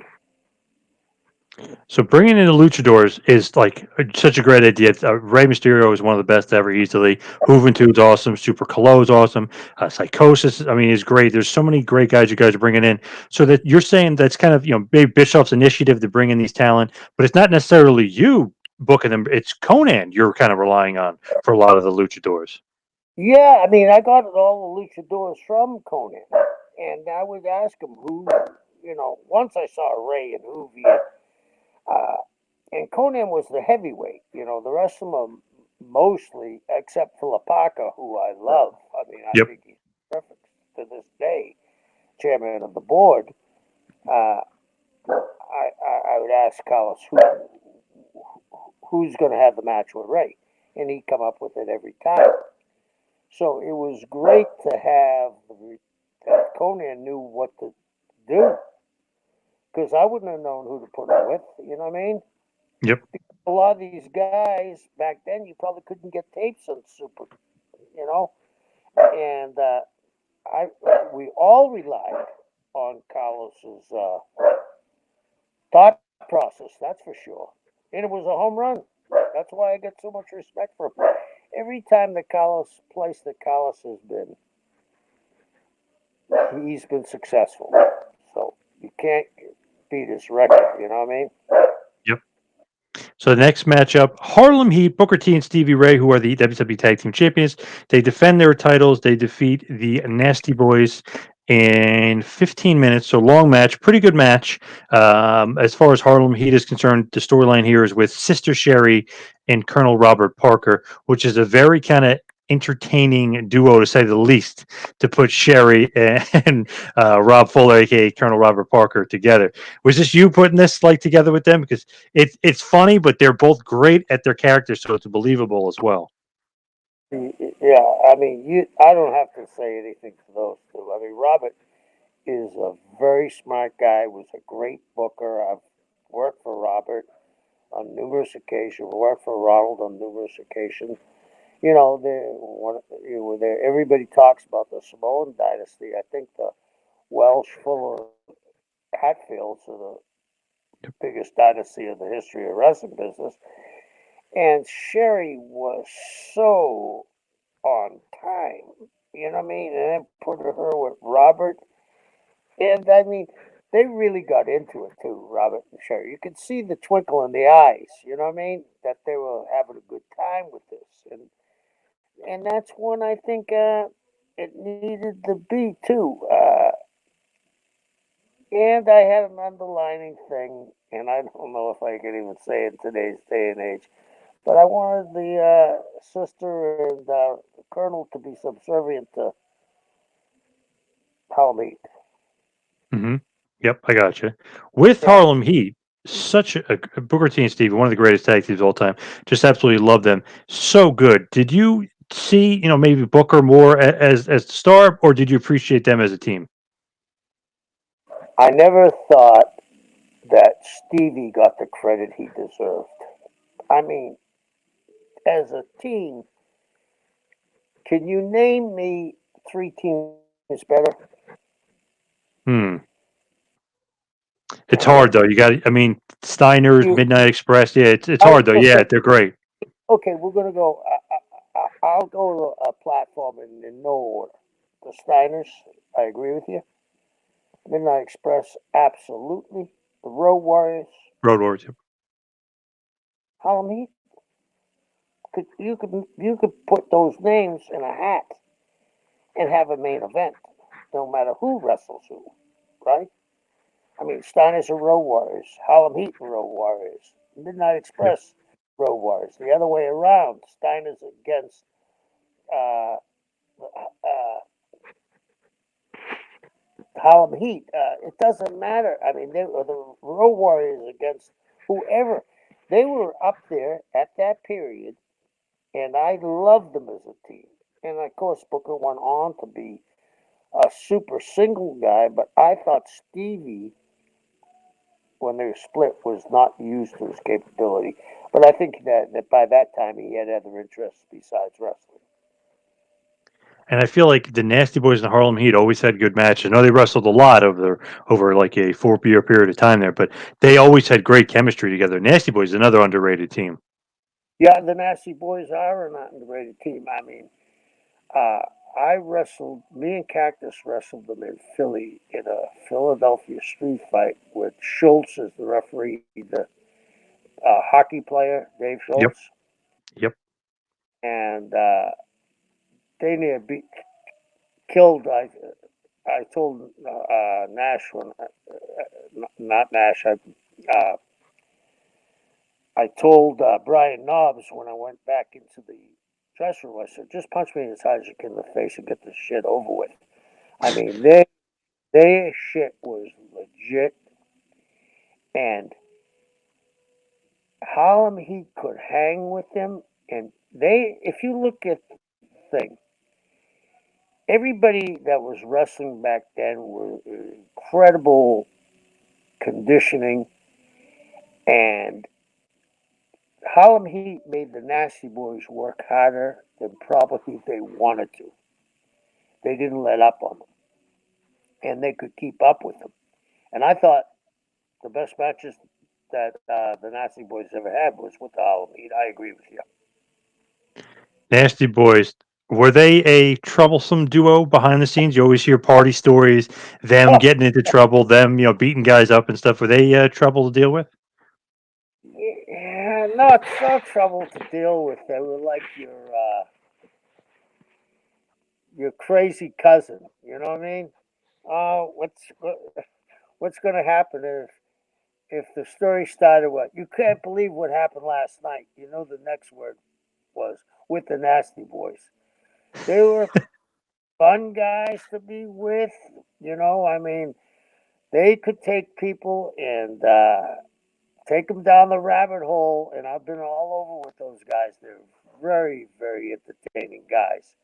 A: So bringing in the luchadors is like such a great idea. Rey Mysterio is one of the best ever, easily. Juventude's awesome. Super Calo's awesome. Psychosis, I mean, is great. There's so many great guys you guys are bringing in. So that you're saying that's kind of maybe Bischoff's initiative to bring in these talent, but it's not necessarily you booking them. It's Konnan you're kind of relying on for a lot of the luchadors.
B: Yeah, I mean, I got all the luchadors from Conan, and I would ask him who, once I saw Ray and Hoovy, uh, and Conan was the heavyweight. The rest of them mostly, except for Lapaka, who I love. I mean, I
A: Yep.
B: think he's perfect to this day, chairman of the board. Uh, I would ask Carlos who's going to have the match with Ray, and he'd come up with it every time. So it was great to have that Conan knew what to do, because I wouldn't have known who to put him with. You know what I mean?
A: Yep.
B: A lot of these guys back then, you probably couldn't get tapes on Super, you know, and I we all relied on Carlos's thought process. That's for sure, and it was a home run. That's why I get so much respect for him. Every time that Carlos has been, he's been successful. So you can't beat his record. You know what I mean?
A: Yep. So the next matchup, Harlem Heat, Booker T and Stevie Ray, who are the WWE Tag Team Champions. They defend their titles. They defeat the Nasty Boys in 15 minutes. So long match, pretty good match. As far as Harlem Heat is concerned, the storyline here is with Sister Sherry and Colonel Robert Parker, which is a very kind of entertaining duo to say the least, to put Sherry and Rob Fuller, aka Colonel Robert Parker, together. Was this you putting this like together with them? Because it's funny, but they're both great at their characters, so it's believable as well.
B: Yeah, I mean, I don't have to say anything to those two. I mean, Robert is a very smart guy. Was a great booker. I've worked for Robert on numerous occasions. Worked for Ronald on numerous occasions. Everybody talks about the Samoan dynasty. I think the Welsh Fuller Hatfields are the biggest dynasty in the history of wrestling business. And Sherry was so on time. You know what I mean? And then put her with Robert. And I mean, they really got into it too, Robert and Sherry. You could see the twinkle in the eyes, you know what I mean? That they were having a good time with this. And that's when I think it needed to be too. And I had an underlining thing, and I don't know if I can even say it in today's day and age, but I wanted the sister and the colonel to be subservient to Harlem Heat.
A: Hmm. Yep, I got you. With
B: Yeah,
A: Harlem Heat, such a Booker T and Stevie, one of the greatest tag teams of all time. Just absolutely love them. So good. Did you see, maybe Booker more as the star, or did you appreciate them as a team?
B: I never thought that Stevie got the credit he deserved. I mean, as a team, can you name me three teams better?
A: Hmm. It's hard though. You got. I mean, Steiner's,
B: You,
A: Midnight Express. Yeah, it's
B: I was
A: hard though.
B: gonna
A: Yeah,
B: say,
A: they're great.
B: okay, we're gonna go. I'll go to a platform in no order. The Steiners, I agree with you. Midnight Express, absolutely. The Road Warriors,
A: Road Warriors. Yep.
B: Harlem Heat. You could put those names in a hat and have a main event, no matter who wrestles who, right? I mean, Steiners are Road Warriors, Harlem Heat and Road Warriors, Midnight
A: Yep.
B: Express Road Warriors. The other way around, Steiners against uh, Harlem Heat. It doesn't matter. I mean, they were the Road Warriors against whoever. They were up there at that period, and I loved them as a team. And of course, Booker went on to be a super single guy, but I thought Stevie, when they were split, was not used to his capability. But I think that by that time he had other interests besides wrestling.
A: And I feel like the Nasty Boys and the Harlem Heat always had good matches. I know they wrestled a lot over like a 4 year period of time there, but they always had great chemistry together. Nasty Boys is another underrated team.
B: Yeah, the Nasty Boys are an underrated team. I mean, uh, me and Cactus wrestled them in Philly in a Philadelphia street fight with Schultz as the referee. a hockey player, Dave
A: Yep.
B: Schultz,
A: Yep.
B: and they near killed. I told Nash when, not Nash. I told Brian Knobs when I went back into the dressing room. I said, "Just punch me as hard as you can in the face and get this shit over with." I mean, their shit was legit, and Harlem Heat could hang with them. And they, if you look at the thing, everybody that was wrestling back then were incredible conditioning, and Harlem Heat made the Nasty Boys work harder than probably they wanted to. They didn't let up on them, and they could keep up with them. And I thought the best matches that the Nasty Boys ever had was with the Harlem Heat. I agree with you.
A: Nasty Boys. Were they a troublesome duo behind the scenes? You always hear party stories, them
B: Oh,
A: getting into trouble, them beating guys up and stuff. Were they trouble to deal with?
B: yeah, no trouble to deal with. They were like your crazy cousin. You know what I mean? Oh, what's going to happen if the story started? What you can't believe what happened last night. You know the next word was with the Nasty Boys. They were fun guys to be with. I mean, they could take people and take them down the rabbit hole. And I've been all over with those guys. They're very, very entertaining guys,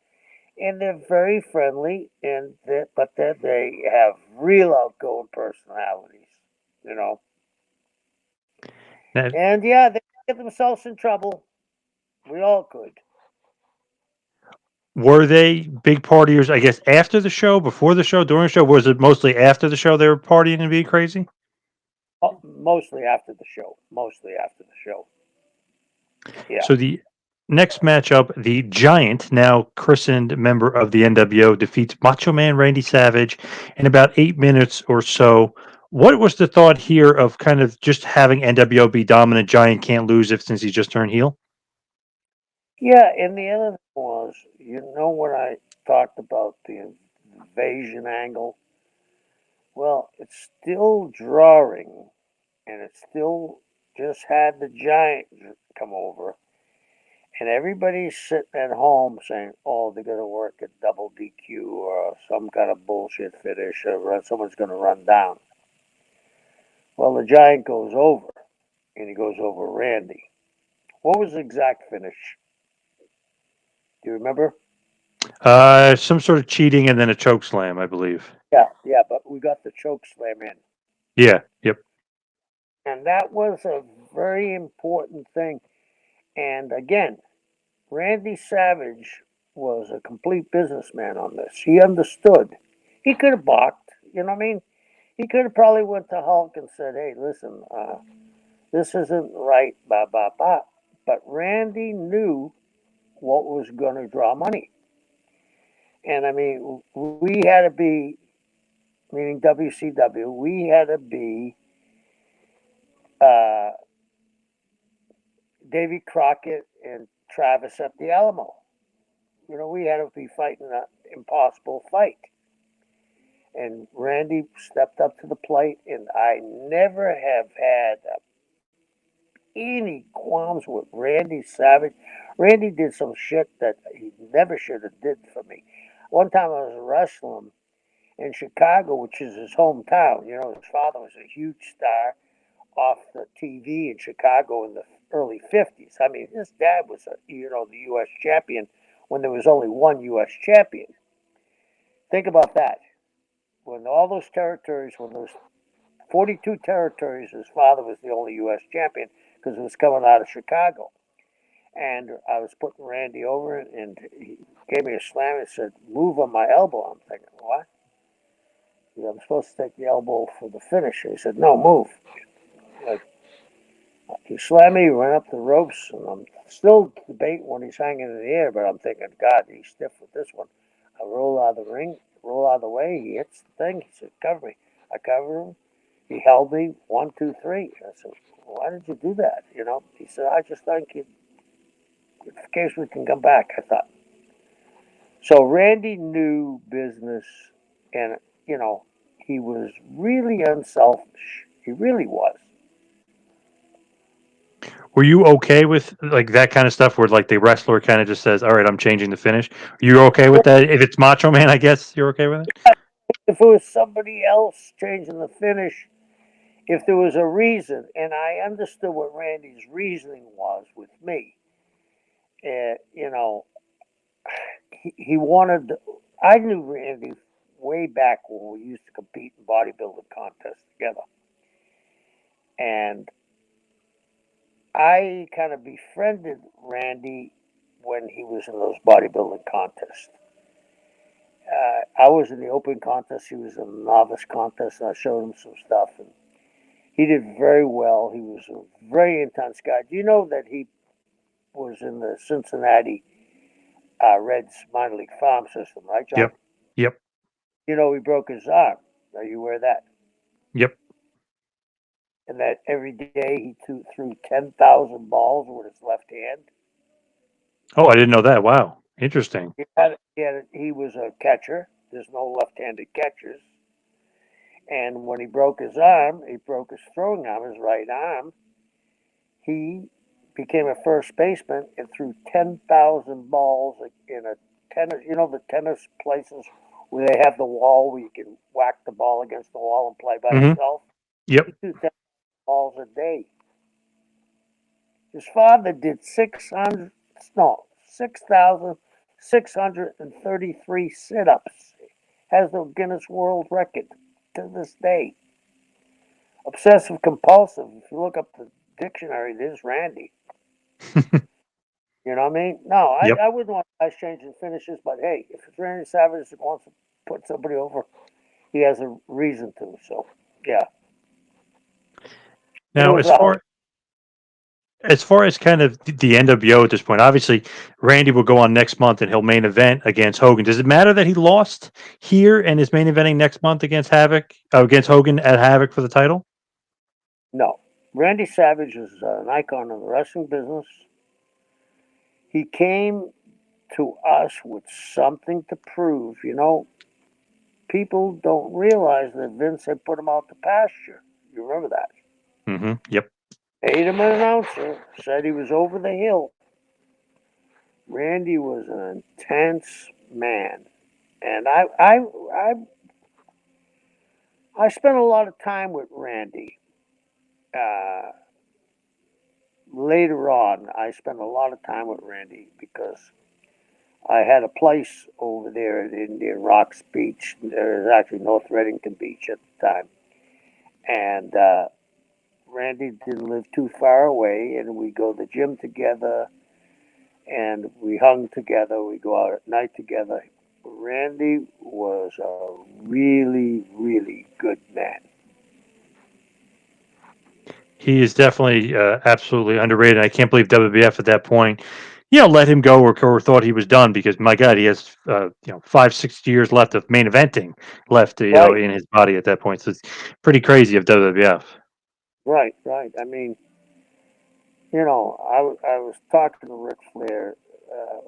B: and they're very friendly. But they have real outgoing personalities. You know,
A: Now,
B: and yeah, they get themselves in trouble. We all could.
A: were they big partiers? I guess after the show, before the show, during the show. Was it mostly after the show they were partying and being crazy?
B: Mostly after the show. Mostly after the show. Yeah.
A: So the next matchup, the Giant, now christened member of the NWO, defeats Macho Man Randy Savage in about 8 minutes or so. What was the thought here of kind of just having NWO be dominant? Giant can't lose if since he just turned heel.
B: Yeah, and the other thing was, when I talked about the invasion angle? Well, it's still drawing, and it still just had the Giant come over, and everybody's sitting at home saying, "Oh, they're gonna work a double DQ or some kind of bullshit finish, or someone's gonna run down." Well, the Giant goes over, and he goes over Randy. What was the exact finish? Do you remember?
A: Some sort of cheating and then a choke slam, I believe.
B: Yeah, yeah, but we got the choke slam in.
A: Yeah. Yep.
B: And that was a very important thing. And again, Randy Savage was a complete businessman on this. He understood. He could have balked, you know what I mean? He could have probably went to Hulk and said, "Hey, listen, this isn't right, blah, blah, blah." But Randy knew what was going to draw money. And I mean, we had to be, meaning WCW, we had to be uh, Davy Crockett and Travis at the Alamo. We had to be fighting an impossible fight. And Randy stepped up to the plate, and I never have had any qualms with Randy Savage. Randy did some shit that he never should have did for me. One time I was wrestling in Chicago, which is his hometown. His father was a huge star off the TV in Chicago in the early 50s. I mean, his dad was, the U.S. champion when there was only one U.S. champion. Think about that. When all those territories, when those 42 territories, his father was the only U.S. champion because it was coming out of Chicago. And I was putting Randy over, and he gave me a slam and said, "Move on my elbow." I'm thinking, what? He said, "I'm supposed to take the elbow for the finish." He said, "No, move." Like, he slammed me, went up the ropes, and I'm still debating when he's hanging in the air, but I'm thinking, God, he's stiff with this one. I roll out of the ring, roll out of the way, he hits the thing, he said, "Cover me." I cover him. He held me 1, 2, 3. I said, "Why did you do that?" He said, "I just think in case we can come back." I thought so. Randy knew business, and you know, he was really unselfish. He really was.
A: Were you okay with like that kind of stuff where like the wrestler kind of just says, "All right, I'm changing the finish." You're okay with that? If it's Macho Man, I guess you're okay with it.
B: If it was somebody else changing the finish, if there was a reason, and I understood what Randy's reasoning was with me, you know, he wanted. I knew Randy way back when we used to compete in bodybuilding contests together, and I kind of befriended Randy when he was in those bodybuilding contests. I was in the open contest. He was in the novice contest. And I showed him some stuff, and he did very well. He was a very intense guy. Do you know that he was in the Cincinnati Reds minor league farm system, right, John?
A: Yep. Yep.
B: He broke his arm. Are you aware of that?
A: Yep.
B: And that every day he threw 10,000 balls with his left hand.
A: Oh, I didn't know that. Wow. Interesting.
B: He was a catcher. There's no left-handed catchers. And when he broke his arm, he broke his throwing arm, his right arm. He became a first baseman and threw 10,000 balls in a tennis. The tennis places where they have the wall where you can whack the ball against the wall and play by
A: Hmm.
B: yourself.
A: Yep.
B: He threw 10 balls a day. His father did 6,633 sit-ups. Has the Guinness World Record to this day. Obsessive compulsive. If you look up the dictionary, there's Randy. You know what I mean? No,
A: Yep.
B: I wouldn't want guys changing finishes, but hey, if it's Randy Savage that wants to put somebody over, he has a reason to. So, yeah, it
A: Now,
B: was a hope.
A: as far as kind of the NWO at this point, obviously Randy will go on next month and he'll main event against Hogan. Does it matter that he lost here and is main eventing next month against against Hogan at Havoc for the title?
B: No, Randy Savage is an icon of the wrestling business. He came to us with something to prove. People don't realize that Vince had put him out to pasture. You remember that?
A: Hmm. Yep.
B: Made him an announcer, said he was over the hill. Randy was an intense man, and I spent a lot of time with Randy. Uh, Later on, I spent a lot of time with Randy because I had a place over there at Indian Rocks Beach. There was actually North Reddington Beach at the time, and Randy didn't live too far away, and we go to the gym together, and we hung together. We go out at night together. Randy was a really, really good man.
A: He is definitely absolutely underrated. I can't believe WBF at that point, let him go or thought he was done because my God, he has 5, 6 years left of main eventing left,
B: Right,
A: in his body at that point. So it's pretty crazy of WWF.
B: right, right. I mean, I was talking to Ric Flair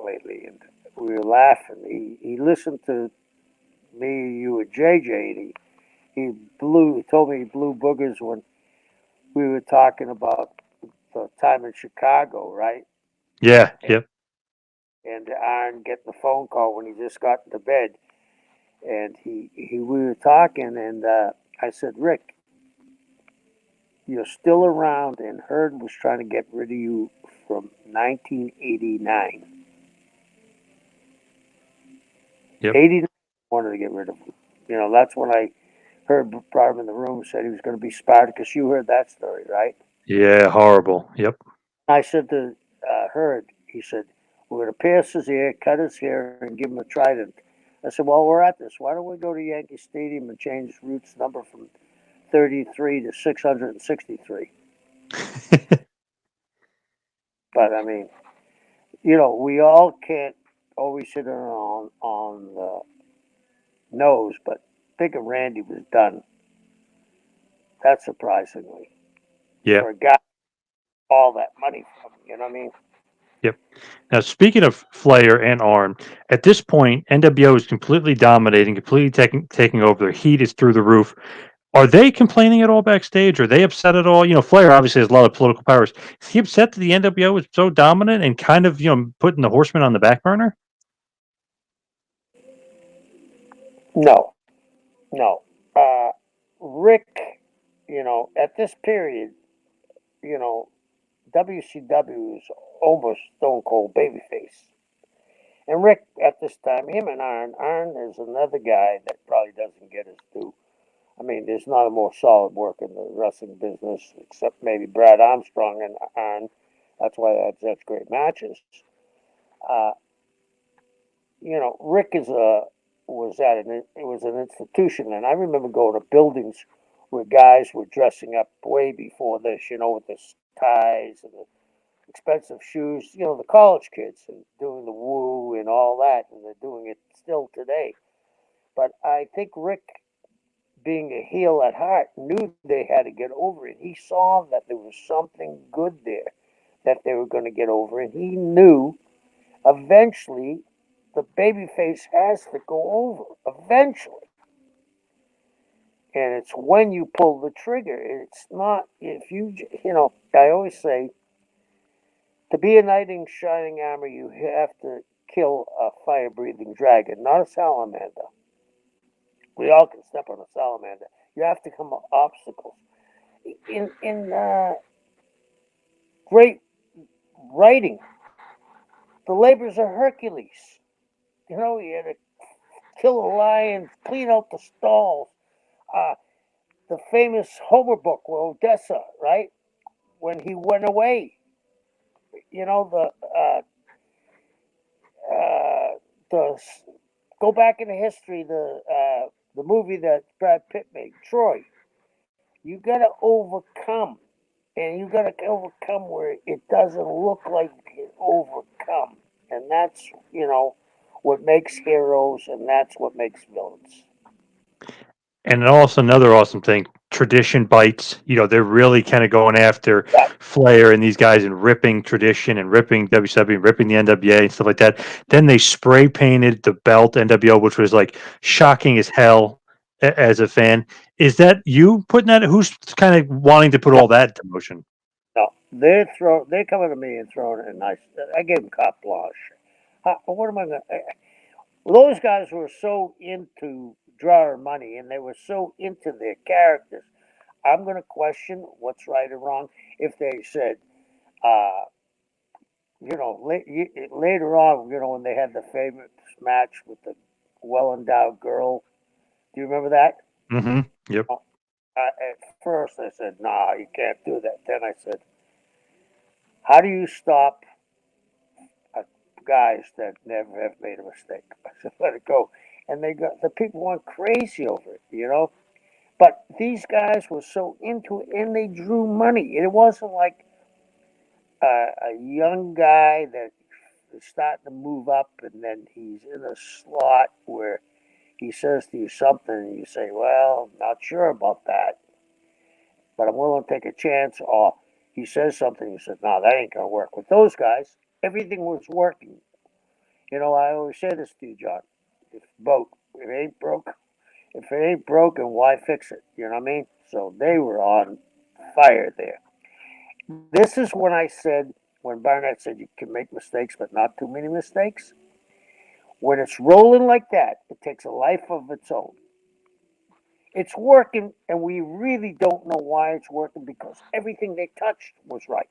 B: lately, and we were laughing. He listened to me, you, and JJ, and he told me he blew boogers when we were talking about the time in Chicago, right?
A: Yeah.
B: And,
A: Yep.
B: and Aaron getting the phone call when he just got into bed, and we were talking, and I said, Rick, you're still around, and Herd was trying to get rid of you from 1989.
A: Yep.
B: 89 wanted to get rid of him. That's when I heard brought him in the room and said he was going to be Spartacus. You heard that story, right?
A: Yeah. Horrible. Yep.
B: I said to Herd, he said, we're going to pierce his ear, cut his hair, and give him a trident. I said, well, we're at this. Why don't we go to Yankee Stadium and change Root's number from 33 to 663? But, I mean, we all can't always sit on the nose, but think of Randy was done. That's surprisingly
A: Yeah.
B: for a guy all that money from. You know what I mean?
A: Yep. Now, speaking of Flair and Arn, at this point, NWO is completely dominating, completely taking over. Their heat is through the roof. Are they complaining at all backstage? Are they upset at all? Flair obviously has a lot of political powers. Is he upset that the NWO is so dominant and kind of, putting the Horsemen on the back burner?
B: No, no. Rick, at this period, you know, WCW is almost Stone Cold babyface. And Rick, at this time, him and Arn is another guy that probably doesn't get his due. I mean, there's not a more solid work in the wrestling business except maybe Brad Armstrong and Arn. That's why they had such great matches. Uh, Rick was an institution, and I remember going to buildings where guys were dressing up way before this, with the ties and the expensive shoes, the college kids and doing the woo and all that, and they're doing it still today. But I think Rick, being a heel at heart, knew they had to get over it. He saw that there was something good there that they were going to get over, and he knew eventually the babyface has to go over. Eventually. And it's when you pull the trigger. It's not, if I always say, to be a knight in shining armor, you have to kill a fire breathing dragon, not a salamander. We all can step on a salamander. You have to come up obstacles. In great writing, the labors of Hercules. He had to kill a lion, clean out the stalls. Uh, the famous Homer book with Odessa, right? When he went away, uh, the go back into history, the movie that Brad Pitt made, Troy. You got to overcome, and you got to overcome where it doesn't look like you can overcome, and that's what makes heroes, and that's what makes villains.
A: And also another awesome thing, tradition bites. They're really kind of going after
B: Yeah,
A: Flair and these guys and ripping tradition and ripping WCW and ripping the NWA and stuff like that. Then they spray painted the belt NWO, which was like shocking as hell as a fan. Is that you putting that? Who's kind of wanting to put
B: no,
A: all that into motion?
B: no, they're coming to me and throwing it, and I gave them carte blanche. What am I going? Those guys were so into drawing money, and they were so into their characters. I'm going to question what's right or wrong if they said, uh, later on, when they had the famous match with the well endowed girl. Do you remember that?
A: Hmm. Yep.
B: At first, I said, "Nah, you can't do that." Then I said, "How do you stop uh, guys that never have made a mistake?" I said, "Let it go." And the people went crazy over it. But these guys were so into it, and they drew money. It wasn't like a young guy that is starting to move up, and then he's in a slot where he says to you something, and you say, "Well, not sure about that, but I'm willing to take a chance." Or he says something, you said, "No, that ain't gonna work." With those guys, everything was working. I always say this to you, John. If boat, it ain't broke. If it ain't broken, why fix it? You know what I mean? So they were on fire there. This is when I said, when Barnett said you can make mistakes, but not too many mistakes. When it's rolling like that, it takes a life of its own. It's working, and we really don't know why it's working because everything they touched was right.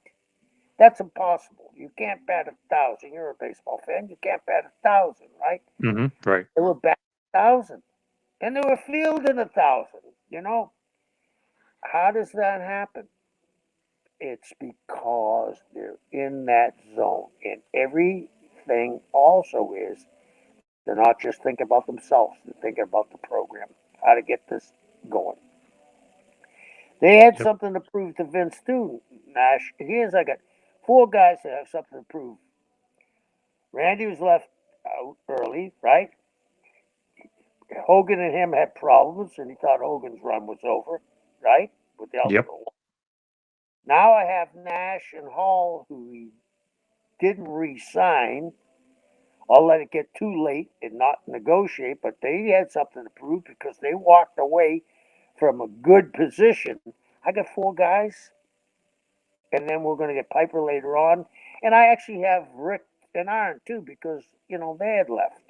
B: That's impossible. You can't bat 1,000. You're a baseball fan. You can't bat 1,000, right?
A: Hmm. Right.
B: They were batting 1,000, and they were fielding 1,000. You know how does that happen? It's because they're in that zone, and everything also is they're not just thinking about themselves. They're thinking about the program, how to get this going. They had
A: Yep.
B: something to prove to Vince too. Nash. Here's I got four guys that have something to prove. Randy was left out early, right? Hogan and him had problems, and he thought Hogan's run was over, right? With out
A: Yep.
B: for a while. Now I have Nash and Hall, who he didn't re-sign. I'll let it get too late and not negotiate, but they had something to prove because they walked away from a good position. I got four guys, and then we're going to get Piper later on. And I actually have Rick and Arn too because, they had left.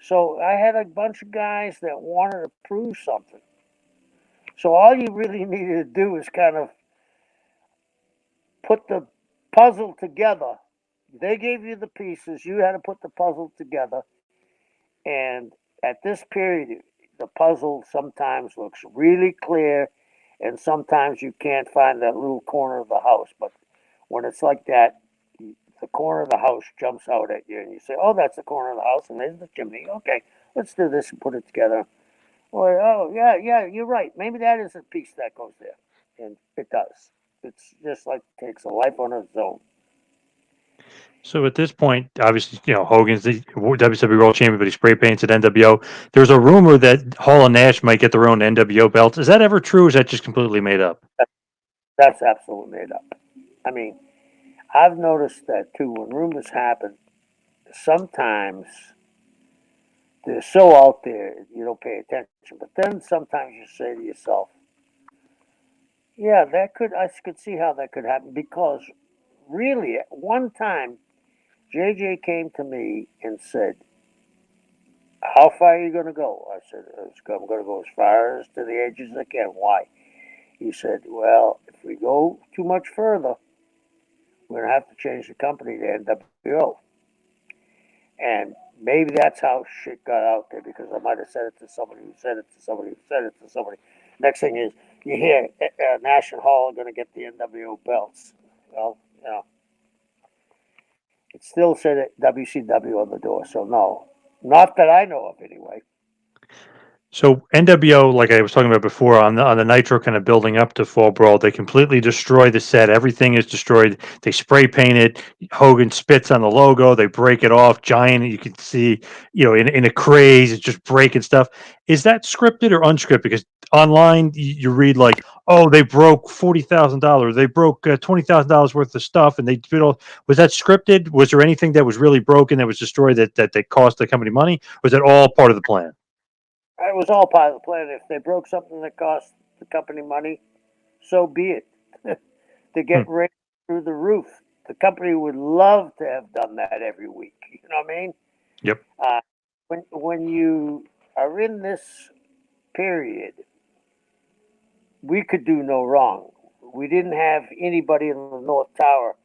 B: So I had a bunch of guys that wanted to prove something. So all you really needed to do is kind of put the puzzle together. They gave you the pieces, you had to put the puzzle together. And at this period, the puzzle sometimes looks really clear, and sometimes you can't find that little corner of the house. But when it's like that, the corner of the house jumps out at you, and you say, "Oh, that's the corner of the house, and there's the chimney. Okay, let's do this and put it together." Or, "Oh, yeah, yeah, you're right. Maybe that is a piece that goes there," and it does. It's just like it takes a life on its own.
A: So at this point, obviously, Hogan's the WCW World Champion, but he spray paints at NWO. There's a rumor that Hall and Nash might get their own NWO belts. Is that ever true, or is that just completely made up?
B: That's absolutely made up. I mean, I've noticed that too. When rumors happen, sometimes they're so out there you don't pay attention. But then sometimes you say to yourself, "Yeah, that could I could see how that could happen." Because really, at one time, JJ came to me and said, "How far are you going to go?" I said, "I'm going to go as far as to the edge as I can." Why? He said, "Well, if we go too much further, we're going to have to change the company to NWO." And maybe that's how shit got out there because I might have said it to somebody who said it to somebody who said it to somebody. Next thing is you hear Nash and Hall are going to get the NWO belts. Well, it still said WCW on the door, so no, not that I know of anyway.
A: So NWO, like I was talking about before, on the Nitro kind of building up to Fall Brawl, they completely destroy the set. Everything is destroyed. They spray paint it. Hogan spits on the logo. They break it off. Giant, you can see, in a craze, it's just breaking stuff. Is that scripted or unscripted? Because online you read like, oh, they broke $40,000. They broke $20,000 worth of stuff, and they did all. Was that scripted? Was there anything that was really broken that was destroyed that cost the company money? Was that all part of the plan?
B: It was all part of the plan. If they broke something that cost the company money, so be it. To
A: Hmm.
B: get ratings through the roof. The company would love to have done that every week. You know what I mean?
A: Yep.
B: Uh, when you are in this period, we could do no wrong. We didn't have anybody in the North Tower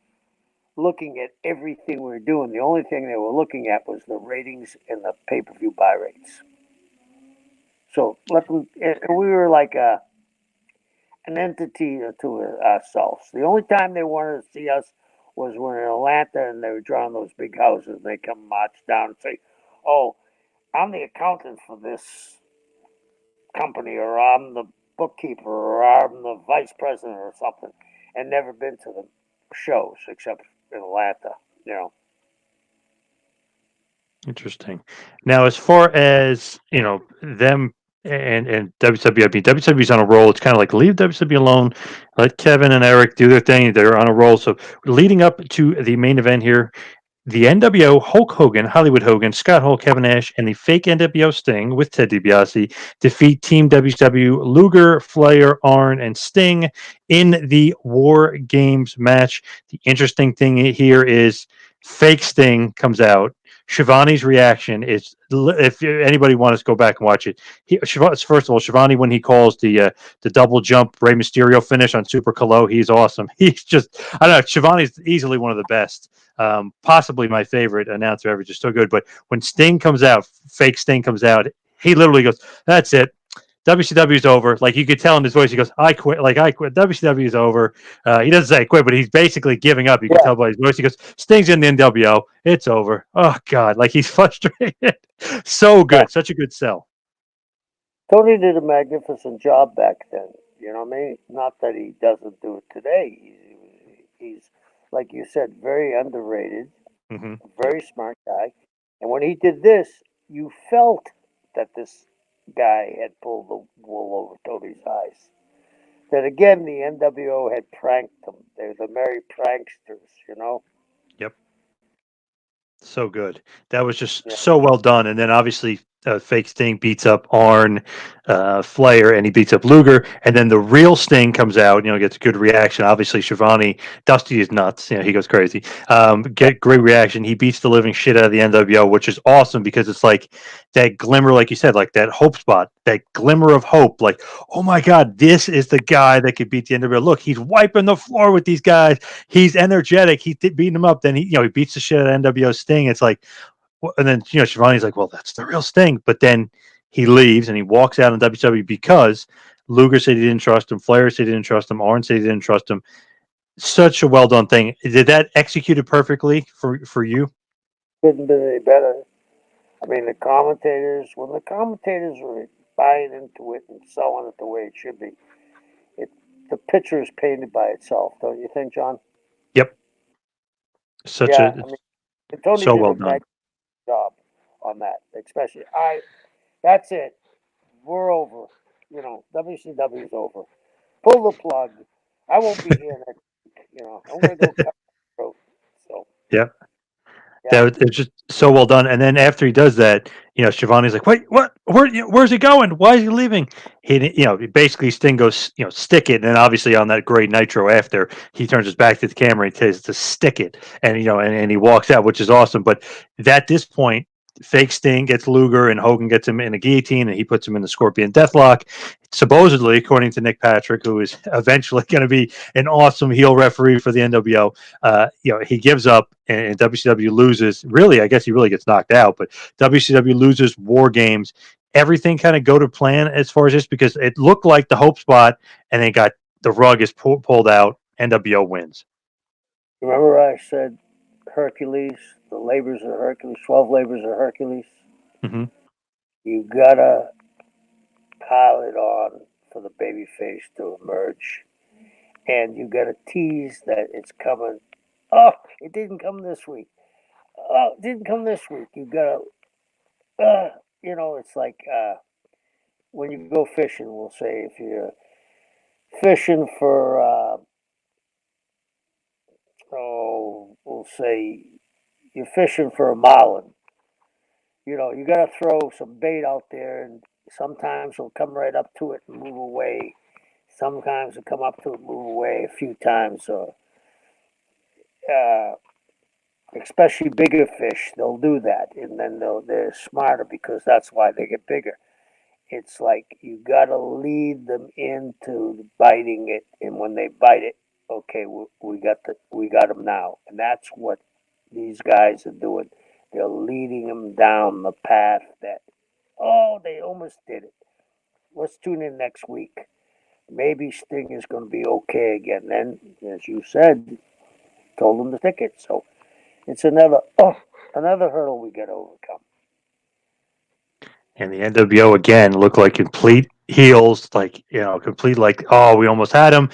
B: looking at everything we were doing. The only thing they were looking at was the ratings and the pay per view buy rates. So let them. We were like an entity to ourselves. The only time they wanted to see us was when in Atlanta and they were drawing those big houses. They come march down and say, "Oh, I'm the accountant for this company, or I'm the bookkeeper, or I'm the vice president, or something," and never been to the shows except in Atlanta. You know,
A: Interesting. Now, as far as them and WCW, I mean, WCW's on a roll. It's kind of like leave WCW alone, let Kevin and Eric do their thing. They're on a roll. So, leading up to the main event here, the NWO, Hulk Hogan, Hollywood Hogan, Scott Hall, Kevin Nash, and the fake NWO Sting with Ted DiBiase defeat Team WCW, Luger, Flair, Arn, and Sting in the War Games match. The interesting thing here is fake Sting comes out. Shivani's reaction is, if anybody wants to go back and watch it, first of all, Shivani, when he calls the double jump Rey Mysterio finish on Super Colo, he's awesome. He's just, I don't know, Shivani's easily one of the best. Possibly my favorite announcer ever, just so good. But when Sting comes out, fake Sting comes out, he literally goes, "That's it. WCW is over." Like you could tell in his voice, he goes, "I quit. Like I quit. WCW is over." He doesn't say quit, but he's basically giving up. You can
B: yeah.
A: tell by his voice. He goes, "Sting's in the NWO. It's over." Oh God, like he's frustrated. So
B: Yeah.
A: good, such a good sell.
B: Tony did a magnificent job back then. You know what I mean? Not that he doesn't do it today. He's like you said, very underrated,
A: Hmm.
B: a very
A: Yep.
B: smart guy. And when he did this, you felt that this guy had pulled the wool over Tony's eyes. Then again, the NWO had pranked them. They're the merry pranksters, you know.
A: Yep. So good. That was just
B: Yeah,
A: so well done. And then obviously, fake Sting beats up Arn, Flair, and he beats up Luger. And then the real Sting comes out. Gets a good reaction. Obviously, Shivani, Dusty is nuts. He goes crazy.
B: yeah.
A: Get great reaction. He beats the living shit out of the NWO, which is awesome because it's like that glimmer, like you said, like that hope spot, that glimmer of hope. Like, oh my God, this is the guy that could beat the NWO. Look, he's wiping the floor with these guys. He's energetic. He's beating them up. Then he beats the shit out of NWO Sting. It's like, and then Shivani's like, well, that's the real Sting. But then he leaves and he walks out in WWE because Luger said he didn't trust him. Flair said he didn't trust him. Arn said he didn't trust him. Such a well done thing. Did that executed perfectly for you?
B: Couldn't be any better. I mean, when the commentators were buying into it and selling it the way it should be, it the picture is painted by itself, don't you think, John?
A: Yep. Such
B: Yeah,
A: a
B: I mean, and Tony
A: so
B: did
A: well
B: a
A: done.
B: nice job on that, especially. That's it. We're over. WCW's over. Pull the plug. I won't be here next week. I'm gonna go cut my throat. So
A: Yep.
B: yeah,
A: That was, it's just so well done. And then after he does that, Shivani's like, "Wait, what? Where's he going? Why is he leaving?" Basically Sting goes, stick it. And then obviously on that great Nitro after, he turns his back to the camera and says to stick it, and and he walks out, which is awesome. But at this point, fake Sting gets Luger, and Hogan gets him in a guillotine, and he puts him in the Scorpion Deathlock. Supposedly, according to Nick Patrick, who is eventually going to be an awesome heel referee for the NWO, he gives up and WCW loses. Really, I guess he really gets knocked out, but WCW loses War Games. Everything kind of go to plan as far as this because it looked like the hope spot, and they got the rug is pulled out. NWO wins.
B: remember I said Hercules, the labors of Hercules, 12 labors of Hercules.
A: Hmm.
B: You gotta pile it on for the baby face to emerge, and you gotta tease that it's coming. Oh, it didn't come this week. Oh, it didn't come this week. You gotta, it's like when you go fishing. We'll say if you're fishing for, we'll say you're fishing for a marlin. You got to throw some bait out there, and sometimes he'll come right up to it and move away. Sometimes he'll come up to it, move away a few times. Uh, Especially bigger fish, they'll do that, and then they're smarter because that's why they get bigger. It's like you got to lead them into biting it, and when they bite it, okay, we got them now, and that's what these guys are doing. They're leading them down the path that, oh, they almost did it. Let's tune in next week. Maybe Sting is going to be okay again. Then, as you said, told them the ticket. So it's another hurdle we got to overcome.
A: And the NWO again looked like complete heels, like complete like, oh, we almost had him.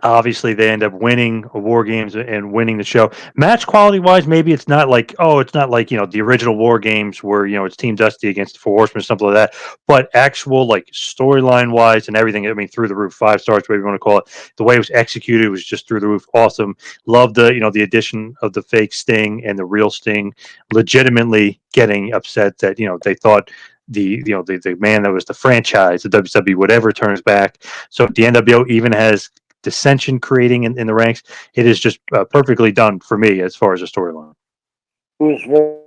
A: Obviously, they end up winning War Games and winning the show. Match quality wise, maybe it's not like, it's not like the original War Games where it's Team Dusty against the Four Horsemen, something like that. But actual like storyline wise and everything, I mean, through the roof, 5 stars, whatever you want to call it. The way it was executed was just through the roof, awesome. Loved the addition of the fake Sting and the real Sting, legitimately getting upset that they thought the man that was the franchise, the WWE, whatever turns back. So the NWO even has dissension creating in the ranks. It is just perfectly done for me as far as a storyline.
B: It was very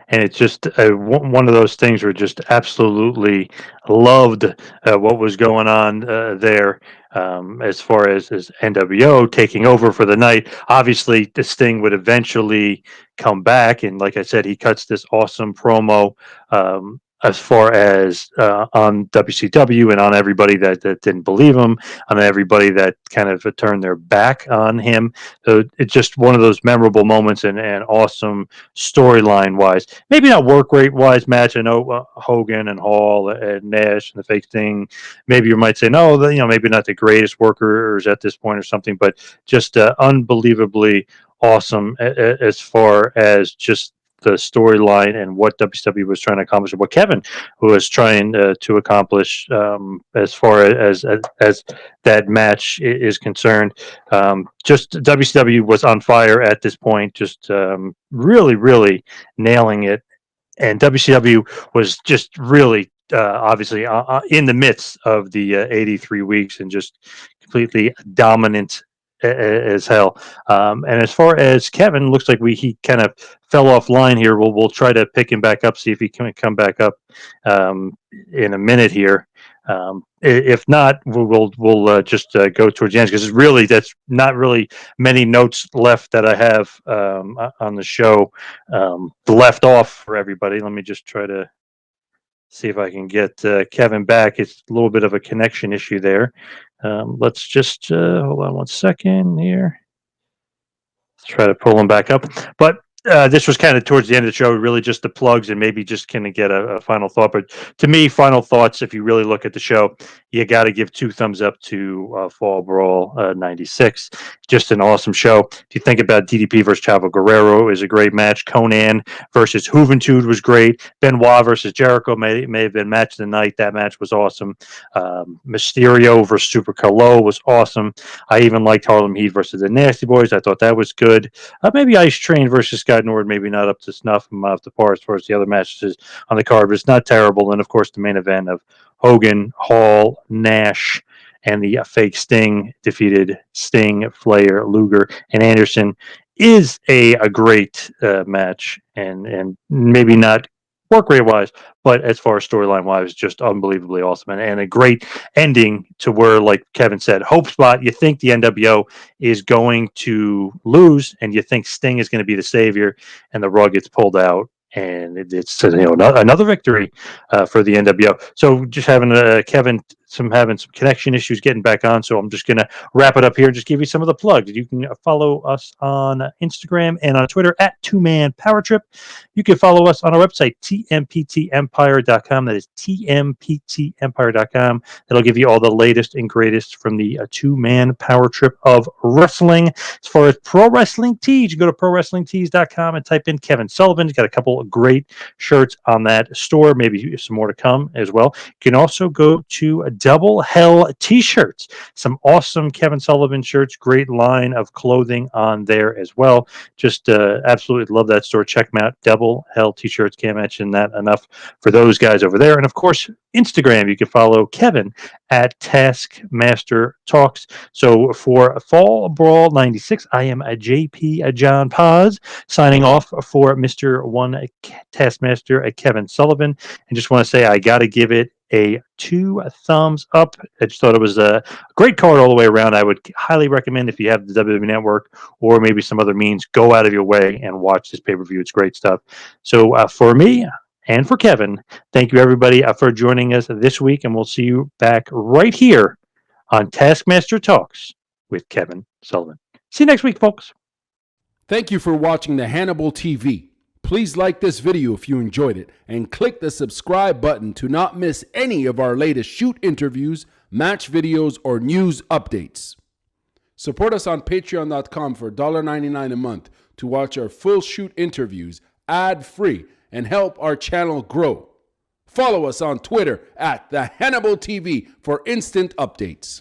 A: And it's just one of those things where just absolutely loved what was going on there. As far as NWO taking over for the night, obviously this thing would eventually come back, and like I said, he cuts this awesome promo as far as on WCW and on everybody that didn't believe him, on everybody that kind of turned their back on him. So it's just one of those memorable moments and awesome storyline wise. Maybe not work rate wise match. I know Hogan and Hall and Nash and the fake thing. Maybe you might say no, maybe not the greatest workers at this point or something, but just unbelievably awesome as far as just the storyline and what WCW was trying to accomplish, and what Kevin was trying to accomplish as far as that match is concerned. Just WCW was on fire at this point, just really, really nailing it, and WCW was just really obviously in the midst of the 83 weeks and just completely dominant as hell. And as far as Kevin, looks like he kind of fell off line here. We'll try to pick him back up, see if he can come back up in a minute here. If not, we'll just go towards the end, because that's not really many notes left that I have on the show left off for everybody. Let me just try to see if I can get Kevin back. It's a little bit of a connection issue there. Let's just hold on one second here. Let's try to pull him back up. But this was kind of towards the end of the show, really just the plugs, and maybe just kind of get a final thought. But to me, final thoughts, if you really look at the show, you got to give 2 thumbs up to Fall Brawl 96. Just an awesome show. If you think about DDP versus Chavo Guerrero is a great match. Konnan versus Juventud was great. Benoit versus Jericho may have been match of the night. That match was awesome. Mysterio versus Super Calo was awesome. I even liked Harlem Heat versus the Nasty Boys. I thought that was good. Maybe Ice Train versus Scott Nord, maybe not up to snuff and up to par as far as the other matches on the card, but it's not terrible. And of course, the main event of Hogan, Hall, Nash, and the fake Sting defeated Sting, Flair, Luger, and Anderson is a great match, and maybe not work rate wise, but as far as storyline wise, just unbelievably awesome, and a great ending to where, like Kevin said, hope spot. You think the NWO is going to lose, and you think Sting is going to be the savior, and the rug gets pulled out, and it's another victory for the NWO. So just having Kevin having some connection issues getting back on, so I'm just going to wrap it up here and just give you some of the plugs. You can follow us on Instagram and on Twitter at 2Man Power Trip. You can follow us on our website, tmptempire.com. That is tmptempire.com. That'll give you all the latest and greatest from the 2-man power trip of wrestling. As far as Pro Wrestling Tees, you go to prowrestlingtees.com and type in Kevin Sullivan. He's got a couple of great shirts on that store, maybe some more to come as well. You can also go to Double Hell T-shirts, some awesome Kevin Sullivan shirts, great line of clothing on there as well. Just absolutely love that store. Check them out. Double Hell T-shirts. Can't mention that enough for those guys over there. And of course, Instagram, you can follow Kevin at Taskmaster Talks. So for Fall Brawl 96, I am a JP John Paz signing off for Mr. One Taskmaster Kevin Sullivan. And just want to say I got to give it a 2 thumbs up. I just thought it was a great card all the way around. I would highly recommend, if you have the WWE Network or maybe some other means, go out of your way and watch this pay-per-view. It's great stuff. So for me and for Kevin, thank you everybody for joining us this week, and we'll see you back right here on Taskmaster Talks with Kevin Sullivan. See you next week, folks.
C: Thank you for watching the Hannibal TV. Please like this video if you enjoyed it, and click the subscribe button to not miss any of our latest shoot interviews, match videos, or news updates. Support us on patreon.com for $1.99 a month to watch our full shoot interviews ad-free and help our channel grow. Follow us on Twitter at the Hannibal TV for instant updates.